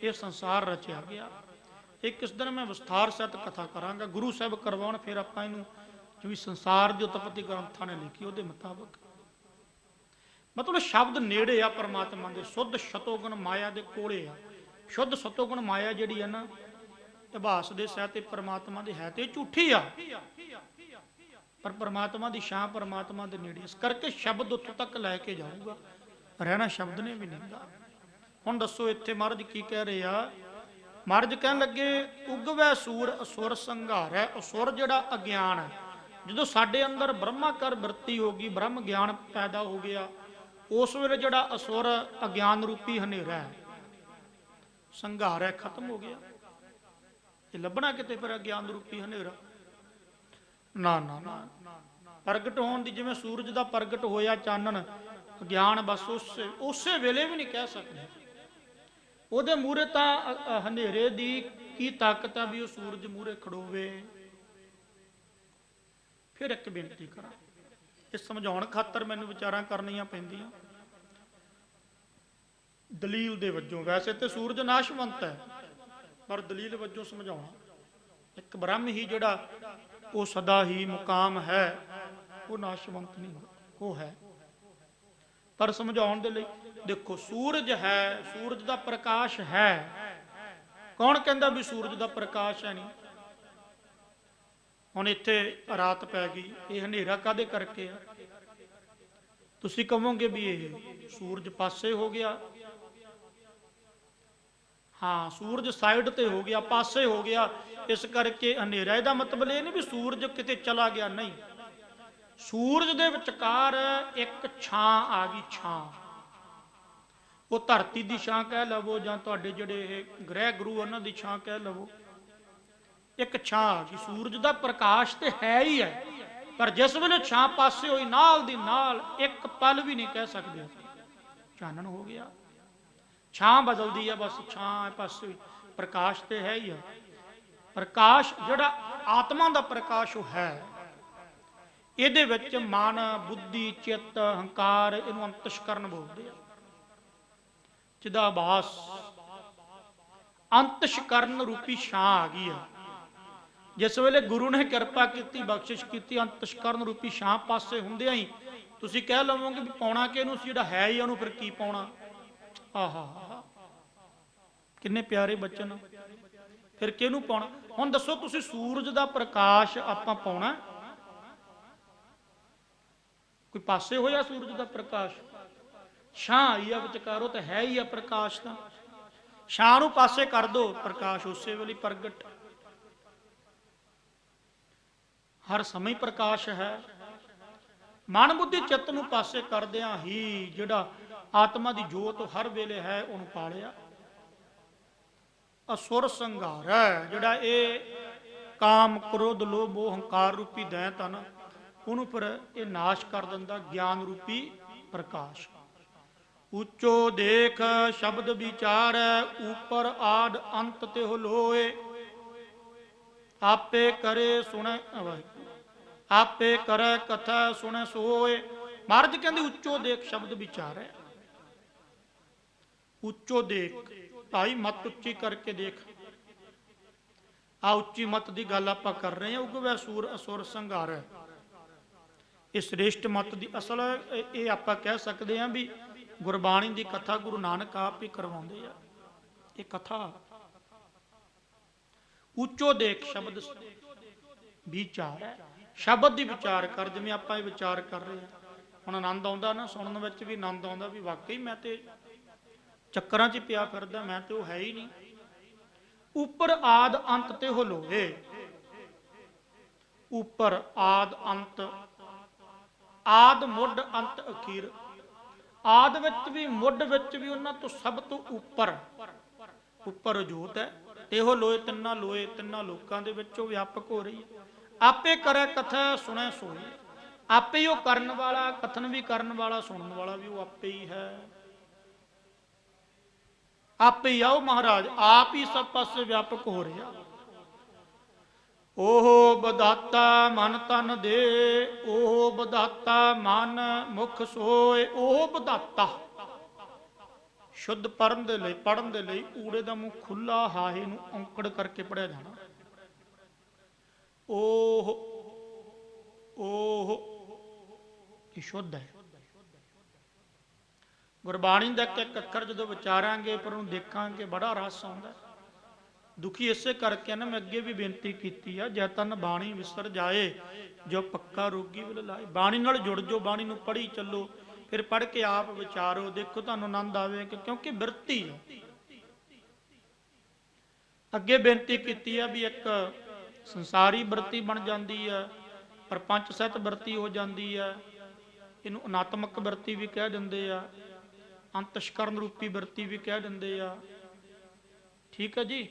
[SPEAKER 1] ये संसार रचिया गया। एक किस दिन मैं विस्तार सहित कथा करांगा, गुरु साहब करवाउण, फिर आपां इहनूं जिवें संसार की उत्पत्ति ग्रंथां ने लिखी उहदे मुताबक। मतलब शब्द नेड़े आ परमात्मा के, शुद्ध सतोगुण माया के कोले आ। शुद्ध सतोगुण माया जिहड़ी है ना, इतिहास के सहित परमात्मा की है तो झूठी आ, पर परमात्मा की शान परमात्मा के नेड़े। इस करके शब्द उत्थों तक लैके जाऊगा, रहना शब्द ने भी नहीं गा। हुण दसो इत्थे महाराज की कह रहे आ? महाराज कहन लगे उगवै सूर असुर संघारै। असुर जिहड़ा अज्ञान है, जो साडे अंदर ब्रह्माकार वृत्ति होगी, ब्रह्म ज्ञान पैदा हो गया, उस वेले जिहड़ा असुर अज्ञान रूपी हनेरा है, संघार है, खत्म हो गया। ये लभना किते फिर अज्ञान रूपी हनेरा? ना ना ना, प्रगट होने की जिवें सूरज का प्रगट होया चानन, अज्ञान बस उस वेले भी नहीं कह सकते। ਉਹਦੇ ਮੂਹਰੇ ਤਾਂ ਹਨੇਰੇ ਦੀ ਕੀ ਤਾਕਤ ਆ ਵੀ ਉਹ ਸੂਰਜ ਮੂਹਰੇ ਖੜੋਵੇ। ਫਿਰ ਇੱਕ ਬੇਨਤੀ ਕਰਾਂ, ਇਹ ਸਮਝਾਉਣ ਖਾਤਰ ਮੈਨੂੰ ਵਿਚਾਰਾਂ ਕਰਨੀਆਂ ਪੈਂਦੀਆਂ ਦਲੀਲ ਦੇ ਵਜੋਂ। ਵੈਸੇ ਤੇ ਸੂਰਜ ਨਾਸ਼ਵੰਤ ਹੈ, ਪਰ ਦਲੀਲ ਵਜੋਂ ਸਮਝਾਉਣਾ। ਇੱਕ ਬ੍ਰਹਮ ਹੀ ਜਿਹੜਾ ਉਹ ਸਦਾ ਹੀ ਮੁਕਾਮ ਹੈ, ਉਹ ਨਾਸ਼ਵੰਤ ਨਹੀਂ, ਉਹ ਹੈ। पर समझाने के लिए देखो, सूरज है, सूरज का प्रकाश है। कौन कहता भी सूरज का प्रकाश है नहीं? हुण इत्थे रात पै गई, ये हनेरा कादे करके है? तुसीं कहोगे भी ये सूरज पासे हो गया। हाँ, सूरज साइड ते हो गया, पासे हो गया, इस करके हनेरा। इहदा मतलब ये नहीं भी सूरज किते चला गया, नहीं। सूरज दे विचकार एक छां आ गई, छां। वो धरती की छां कह लवो, जां तुहाडे जिहड़े ग्रह गुरु उन्हां दी छां कह लवो, एक छां आ गई। सूरज का प्रकाश तो है ही है, पर जिस वेले छां पासे होई, नाल दी नाल एक पल भी नहीं कह सकते चानन हो गया। छां बदलदी है, बस छां पासे हुई, प्रकाश तो है ही है। प्रकाश जिहड़ा आत्मा का प्रकाश वो है। ਇਹਦੇ ਵਿੱਚ ਮਨ, ਬੁੱਧੀ, ਚਿੱਤ, ਹੰਕਾਰ, ਇਹਨੂੰ ਅੰਤਸ਼ਕਰਨ ਬੋਲਦੇ ਆ। ਚਿਦਾਭਾਸ ਅੰਤਸ਼ਕਰਨ ਰੂਪੀ ਛਾਂ ਆ ਗਈ ਆ। ਜਿਸ ਵੇਲੇ ਗੁਰੂ ਨੇ ਕਿਰਪਾ ਕੀਤੀ, ਬਖਸ਼ਿਸ਼ ਕੀਤੀ, ਅੰਤਸ਼ਕਰਨ ਰੂਪੀ ਛਾਂ ਪਾਸੇ ਹੁੰਦਿਆਂ ਹੀ ਤੁਸੀਂ ਕਹਿ ਲਵੋਗੇ ਵੀ ਪਾਉਣਾ ਕਿ ਇਹਨੂੰ, ਜਿਹੜਾ ਹੈ ਹੀ ਉਹਨੂੰ ਫਿਰ ਕੀ ਪਾਉਣਾ? ਆਹਾ, ਕਿੰਨੇ ਪਿਆਰੇ ਬਚਨ। ਫਿਰ ਕਿਹਨੂੰ ਪਾਉਣਾ? ਹੁਣ ਦੱਸੋ ਤੁਸੀਂ, ਸੂਰਜ ਦਾ ਪ੍ਰਕਾਸ਼ ਆਪਾਂ ਪਾਉਣਾ? कोई पासे होया सूरज का प्रकाश? छां आई है विचकारों, तो है ही है प्रकाश। तो छां नूं पासे कर दो, प्रकाश उसे वेले प्रगट। हर समय प्रकाश है, ਮਨ ਬੁੱਧੀ ਚਿੱਤ ਨੂੰ ਪਾਸੇ ਕਰਦਿਆਂ ਹੀ ਜਿਹੜਾ ਆਤਮਾ ਦੀ ਜੋਤ ਹਰ ਵੇਲੇ ਹੈ ਉਹਨੂੰ ਪਾਲਿਆ। ਅਸੁਰ ਸੰਘਾਰ ਹੈ ਜਿਹੜਾ ਇਹ ਕਾਮ ਕ੍ਰੋਧ ਲੋਭ ਮੋਹ ਹੰਕਾਰ ਰੂਪੀ ਦੈਂਤ ਹਨ ਉਹਨੂੰ ਫਿਰ ਇਹ ਨਾਸ਼ ਕਰ ਦਿੰਦਾ ਗਿਆਨ ਰੂਪੀ ਪ੍ਰਕਾਸ਼। ਉੱਚੋ ਦੇਖ ਸ਼ਬਦ ਵਿਚਾਰ ਉਪਰ ਆਦ ਅੰਤ ਤੇ ਹੋਏ ਆਪੇ ਕਰੇ ਸੁਣੇ ਆਪੇ ਕਰੇ ਕਥਾ ਸੁਣੇ ਸੋਏ। ਮਹਾਰਾਜ ਕਹਿੰਦੇ ਉੱਚੋ ਦੇਖ ਸ਼ਬਦ ਵਿਚਾਰ ਹੈ। ਉੱਚੋ ਦੇਖ ਭਾਈ ਮਤ ਉੱਚੀ ਕਰਕੇ ਦੇਖ। ਆ ਉੱਚੀ ਮਤ ਦੀ ਗੱਲ ਆਪਾਂ ਕਰ ਰਹੇ ਹਾਂ। ਉਗਵੇ ਸੂਰ ਅਸੁਰ ਸੰਘਾਰ ਹੈ ਇਹ ਸ੍ਰੇਸ਼ਟ ਮਤ ਦੀ ਅਸਲ ਇਹ ਆਪਾਂ ਕਹਿ ਸਕਦੇ ਹਾਂ ਵੀ ਗੁਰਬਾਣੀ ਦੀ ਕਥਾ ਗੁਰੂ ਨਾਨਕ ਆਪ ਹੀ ਕਰਵਾਉਂਦੇ ਆ। ਇਹ ਕਥਾ ਉੱਚੋ ਦੇਖ ਸ਼ਬਦ ਵਿਚਾਰ ਹੈ। ਸ਼ਬਦ ਦੀ ਵਿਚਾਰ ਕਰ ਜਿਵੇਂ ਆਪਾਂ ਇਹ ਵਿਚਾਰ ਕਰ ਰਹੇ ਹਾਂ। ਹੁਣ ਆਨੰਦ ਆਉਂਦਾ ਨਾ ਸੁਣਨ ਵਿੱਚ ਵੀ ਆਨੰਦ ਆਉਂਦਾ ਵੀ ਵਾਕਈ ਮੈਂ ਤੇ ਚੱਕਰਾਂ 'ਚ ਪਿਆ ਫਿਰਦਾ ਮੈਂ ਤੇ ਉਹ ਹੈ ਹੀ ਨਹੀਂ। ਉੱਪਰ ਆਦ ਅੰਤ ਤੇ ਹੋਲੋਏ। ਉੱਪਰ ਆਦ ਅੰਤ ਆਦ ਮੁੱਢ ਅੰਤ ਅਖੀਰ। ਆਦ ਵਿੱਚ ਵੀ ਮੁੱਢ ਵਿੱਚ ਵੀ ਉਹਨਾਂ ਤੋਂ ਸਭ ਤੋਂ ਉੱਪਰ ਉੱਪਰ ਜੋਤ ਹੈ। ਇਹੋ ਲੋਏ ਤਿੰਨਾਂ ਲੋਕਾਂ ਦੇ ਵਿੱਚੋਂ ਵਿਆਪਕ ਹੋ ਰਹੀ ਹੈ। ਆਪੇ ਕਰੇ ਕਥਾ ਸੁਣੇ ਸੋਏ। ਆਪੇ ਹੀ ਉਹ ਕਰਨ ਵਾਲਾ ਕਥਨ ਵੀ ਕਰਨ ਵਾਲਾ ਸੁਣਨ ਵਾਲਾ ਵੀ ਉਹ ਆਪੇ ਹੀ ਹੈ। ਆਪੇ ਹੀ ਆਓ ਮਹਾਰਾਜ ਆਪ ਹੀ ਸਭ ਪਾਸੇ ਵਿਆਪਕ ਹੋ ਰਿਹਾ। ਉਹ ਬਦਾਤਾ ਮਨ ਤਨ ਦੇ ਉਹ ਬਦਾਤਾ ਮਨ ਮੁਖ ਸੋਏ। ਉਹ ਬਦਾਤਾ ਸ਼ੁੱਧ ਪੜਨ ਦੇ ਲਈ ਊੜੇ ਦਾ ਮੂੰਹ ਖੁੱਲਾ ਹਾਹੇ ਨੂੰ ਔਂਕੜ ਕਰਕੇ ਪੜਿਆ ਜਾਣਾ। ਉਹ ਇਹ ਸ਼ੁੱਧ ਹੈ। ਗੁਰਬਾਣੀ ਦਾ ਇੱਕ ਅੱਖਰ ਜਦੋਂ ਵਿਚਾਰਾਂਗੇ ਪਰ ਉਹਨੂੰ ਦੇਖਾਂਗੇ ਬੜਾ ਰਸ ਆਉਂਦਾ। ਦੁਖੀ ਇਸੇ ਕਰਕੇ ਨਾ ਮੈਂ ਅੱਗੇ ਵੀ ਬੇਨਤੀ ਕੀਤੀ ਆ ਜੈ ਤਨ ਬਾਣੀ ਵਿਸਰ ਜਾਏ ਜੋ ਪੱਕਾ ਰੋਗੀ ਵਿਲ ਲਾਏ। ਬਾਣੀ ਨਾਲ ਜੁੜ ਜੋ ਬਾਣੀ ਨੂੰ ਪੜ੍ਹੀ ਚੱਲੋ ਫਿਰ ਪੜ੍ਹ ਕੇ ਆਪ ਵਿਚਾਰੋ ਦੇਖੋ ਤੁਹਾਨੂੰ ਆਨੰਦ ਆਵੇਗਾ ਕਿਉਂਕਿ ਬਿਰਤੀ ਹੈ। ਅੱਗੇ ਬੇਨਤੀ ਕੀਤੀ ਆ ਵੀ ਇੱਕ ਸੰਸਾਰੀ ਬਿਰਤੀ ਬਣ ਜਾਂਦੀ ਹੈ ਪ੍ਰਪੰਚ ਸਹਿਤ ਬਿਰਤੀ ਹੋ ਜਾਂਦੀ ਹੈ। ਇਹਨੂੰ ਅਨਾਤਮਕ ਬਿਰਤੀ ਵੀ ਕਹਿ ਦਿੰਦੇ ਆ ਅੰਤਸ਼ਕਰਨ ਰੂਪੀ ਬਿਰਤੀ ਵੀ ਕਹਿ ਦਿੰਦੇ ਆ। ਠੀਕ ਹੈ ਜੀ।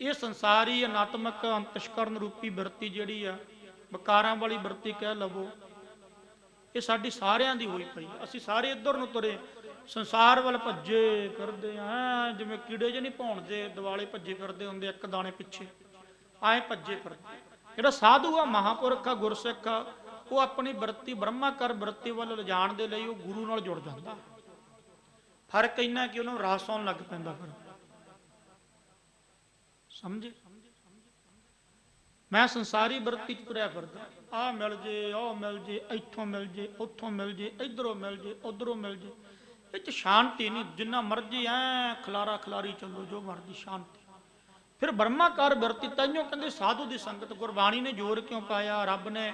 [SPEAKER 1] ਇਹ ਸੰਸਾਰੀ ਅਨਾਤਮਕ ਅੰਤਸ਼ਕਰਨ ਰੂਪੀ ਬਿਰਤੀ ਜਿਹੜੀ ਆ ਵਿਕਾਰਾਂ ਵਾਲੀ ਬਿਰਤੀ ਕਹਿ ਲਵੋ ਇਹ ਸਾਡੀ ਸਾਰਿਆਂ ਦੀ ਹੋਈ ਪਈ। ਅਸੀਂ ਸਾਰੇ ਇੱਧਰ ਨੂੰ ਤੁਰੇ ਸੰਸਾਰ ਵੱਲ ਭੱਜੇ ਫਿਰਦੇ ਆ ਜਿਵੇਂ ਕੀੜੇ ਜਿਹੇ ਨਹੀਂ ਭੌਣਦੇ ਦਿਵਾਲੇ ਭੱਜੇ ਫਿਰਦੇ ਹੁੰਦੇ ਇੱਕ ਦਾਣੇ ਪਿੱਛੇ ਆਏ ਭੱਜੇ ਫਿਰਦੇ। ਜਿਹੜਾ ਸਾਧੂ ਆ ਮਹਾਂਪੁਰਖ ਆ ਗੁਰਸਿੱਖ ਆ ਉਹ ਆਪਣੀ ਬਿਰਤੀ ਬ੍ਰਹਮਾਕਾਰ ਬਿਰਤੀ ਵੱਲ ਲਿਜਾਣ ਦੇ ਲਈ ਉਹ ਗੁਰੂ ਨਾਲ ਜੁੜ ਜਾਂਦਾ। ਫਰਕ ਇੰਨਾ ਕਿ ਉਹਨੂੰ ਰਾਸ ਆਉਣ ਲੱਗ ਪੈਂਦਾ। ਫਿਰ ਸਮਝੇ ਮੈਂ ਸੰਸਾਰੀ ਬਿਰਤੀ 'ਚ ਤੁਰਿਆ ਫਿਰਦਾ ਆਹ ਮਿਲ ਜੇ ਉਹ ਮਿਲ ਜੇ ਇੱਥੋਂ ਮਿਲ ਜੇ ਉੱਥੋਂ ਮਿਲ ਜੇ ਇੱਧਰੋਂ ਮਿਲ ਜੇ ਉੱਧਰੋਂ ਮਿਲ ਜੇ ਇਹ 'ਚ ਸ਼ਾਂਤੀ ਨਹੀਂ। ਜਿੰਨਾ ਮਰਜੀ ਐ ਖਲਾਰਾ ਖਲਾਰੀ ਚੱਲੋ ਜੋ ਮਰਜੀ ਸ਼ਾਂਤੀ। ਫਿਰ ਬ੍ਰਹਮਾਕਾਰ ਬਿਰਤੀ ਤਾਈਓ ਕਹਿੰਦੇ ਸਾਧੂ ਦੀ ਸੰਗਤ। ਗੁਰਬਾਣੀ ਨੇ ਜ਼ੋਰ ਕਿਉਂ ਪਾਇਆ? ਰੱਬ ਨੇ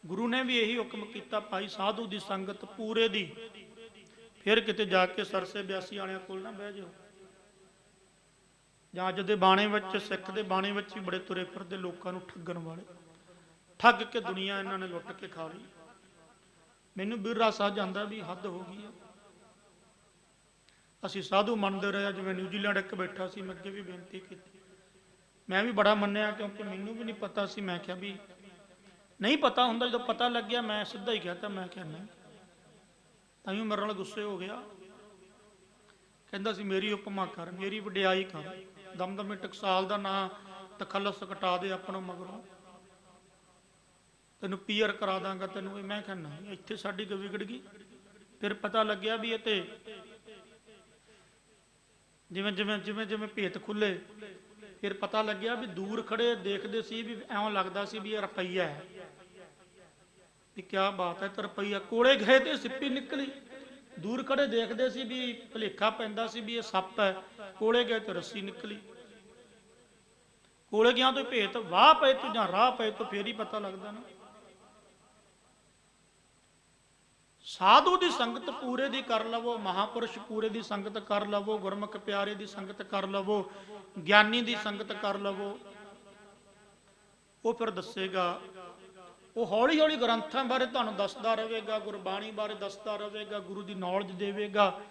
[SPEAKER 1] ਗੁਰੂ ਨੇ ਵੀ ਇਹੀ ਹੁਕਮ ਕੀਤਾ ਭਾਈ ਸਾਧੂ ਦੀ ਸੰਗਤ ਪੂਰੇ ਦੀ। ਫਿਰ ਕਿਤੇ ਜਾ ਕੇ ਸਰਸੇ ਬਿਆਸੀ ਵਾਲਿਆਂ ਕੋਲ ਨਾ ਬਹਿ ਜਾਓ। ਜਾਂ ਅੱਜ ਦੇ ਬਾਣੇ ਵਿੱਚ ਸਿੱਖ ਦੇ ਬਾਣੇ ਵਿੱਚ ਵੀ ਬੜੇ ਤੁਰੇ ਫਿਰਦੇ ਲੋਕਾਂ ਨੂੰ ਠੱਗਣ ਵਾਲੇ। ਠੱਗ ਕੇ ਦੁਨੀਆ ਇਹਨਾਂ ਨੇ ਲੁੱਟ ਕੇ ਖਾ ਲਈ। ਮੈਨੂੰ ਬਿਰਰਾ ਸਾਹ ਜਾਂਦਾ ਵੀ ਹੱਦ ਹੋ ਗਈ ਆ। ਅਸੀਂ ਸਾਧੂ ਮੰਨਦੇ ਰਹੇ ਜਿਵੇਂ ਨਿਊਜ਼ੀਲੈਂਡ ਇੱਕ ਬੈਠਾ ਸੀ। ਮੈਂ ਅੱਗੇ ਵੀ ਬੇਨਤੀ ਕੀਤੀ ਮੈਂ ਵੀ ਬੜਾ ਮੰਨਿਆ ਕਿਉਂਕਿ ਮੈਨੂੰ ਵੀ ਨਹੀਂ ਪਤਾ ਸੀ। ਮੈਂ ਕਿਹਾ ਵੀ ਨਹੀਂ ਪਤਾ ਹੁੰਦਾ ਜਦੋਂ ਪਤਾ ਲੱਗਿਆ ਮੈਂ ਸਿੱਧਾ ਹੀ ਕਹਿਤਾ ਮੈਂ ਕਿਹਾ ਨਹੀਂ। ਤਾਈਓ ਮੇਰੇ ਨਾਲ ਗੁੱਸੇ ਹੋ ਗਿਆ। ਕਹਿੰਦਾ ਸੀ ਮੇਰੀ ਉਪਮਾ ਕਰ ਮੇਰੀ ਵਡਿਆਈ ਕਰ ਦਮਦਮੇ ਟਕਸਾਲ ਦਾ ਨਾਂ ਤਖੱਲਸ ਕਟਾ ਦੇ ਆਪਣਾ ਮਗਰੋਂ ਤੈਨੂੰ ਪੀਅਰ ਕਰਾ ਦਾਂਗਾ ਤੈਨੂੰ। ਮੈਂ ਕਿਹਾ ਨਹੀਂ ਇੱਥੇ ਸਾਡੀ ਵਿਗੜ ਗਈ। ਫਿਰ ਪਤਾ ਲੱਗਿਆ ਵੀ ਇਹ ਤੇ ਜਿਵੇਂ ਜਿਵੇਂ ਜਿਵੇਂ ਜਿਵੇਂ ਭੇਤ ਖੁੱਲੇ ਫਿਰ ਪਤਾ ਲੱਗਿਆ ਵੀ ਦੂਰ ਖੜੇ ਦੇਖਦੇ ਸੀ ਵੀ ਐਂ ਲੱਗਦਾ ਸੀ ਵੀ ਇਹ ਰੁਪਈਆ ਹੈ ਵੀ ਕਿਆ ਬਾਤ ਹੈ। ਤੇ ਰੁਪਈਆ ਕੋਲੇ ਗਏ ਤੇ ਸਿੱਪੀ ਨਿਕਲੀ। ਦੂਰ ਖੜੇ ਦੇਖਦੇ ਸੀ ਵੀ ਭੁਲੇਖਾ ਪੈਂਦਾ ਸੀ ਵੀ ਇਹ ਸੱਪ ਹੈ। ਕੋਲੇ ਗਏ ਤੇ ਰੱਸੀ ਨਿਕਲੀ। ਕੋਲੇ ਗਿਆ ਤੇ ਭੇਤ ਵਾਹ ਪਏ ਤੂੰ ਜਾਂ ਰਾਹ ਪਏ ਤੋਂ ਫੇਰ ਹੀ ਪਤਾ ਲੱਗਦਾ ਨਾ। ਸਾਧੂ ਦੀ ਸੰਗਤ ਪੂਰੇ ਦੀ ਕਰ ਲਵੋ ਮਹਾਪੁਰਸ਼ ਪੂਰੇ ਦੀ ਸੰਗਤ ਕਰ ਲਵੋ ਗੁਰਮੁਖ ਪਿਆਰੇ ਦੀ ਸੰਗਤ ਕਰ ਲਵੋ ਗਿਆਨੀ ਦੀ ਸੰਗਤ ਕਰ ਲਵੋ। ਉਹ ਫਿਰ ਦੱਸੇਗਾ ਉਹ ਹੌਲੀ ਹੌਲੀ ਗ੍ਰੰਥਾਂ ਬਾਰੇ ਤੁਹਾਨੂੰ ਦੱਸਦਾ ਰਹੇਗਾ, ਗੁਰਬਾਣੀ ਬਾਰੇ ਦੱਸਦਾ ਰਹੇਗਾ, ਗੁਰੂ ਦੀ ਨੌਲੇਜ ਦੇਵੇਗਾ।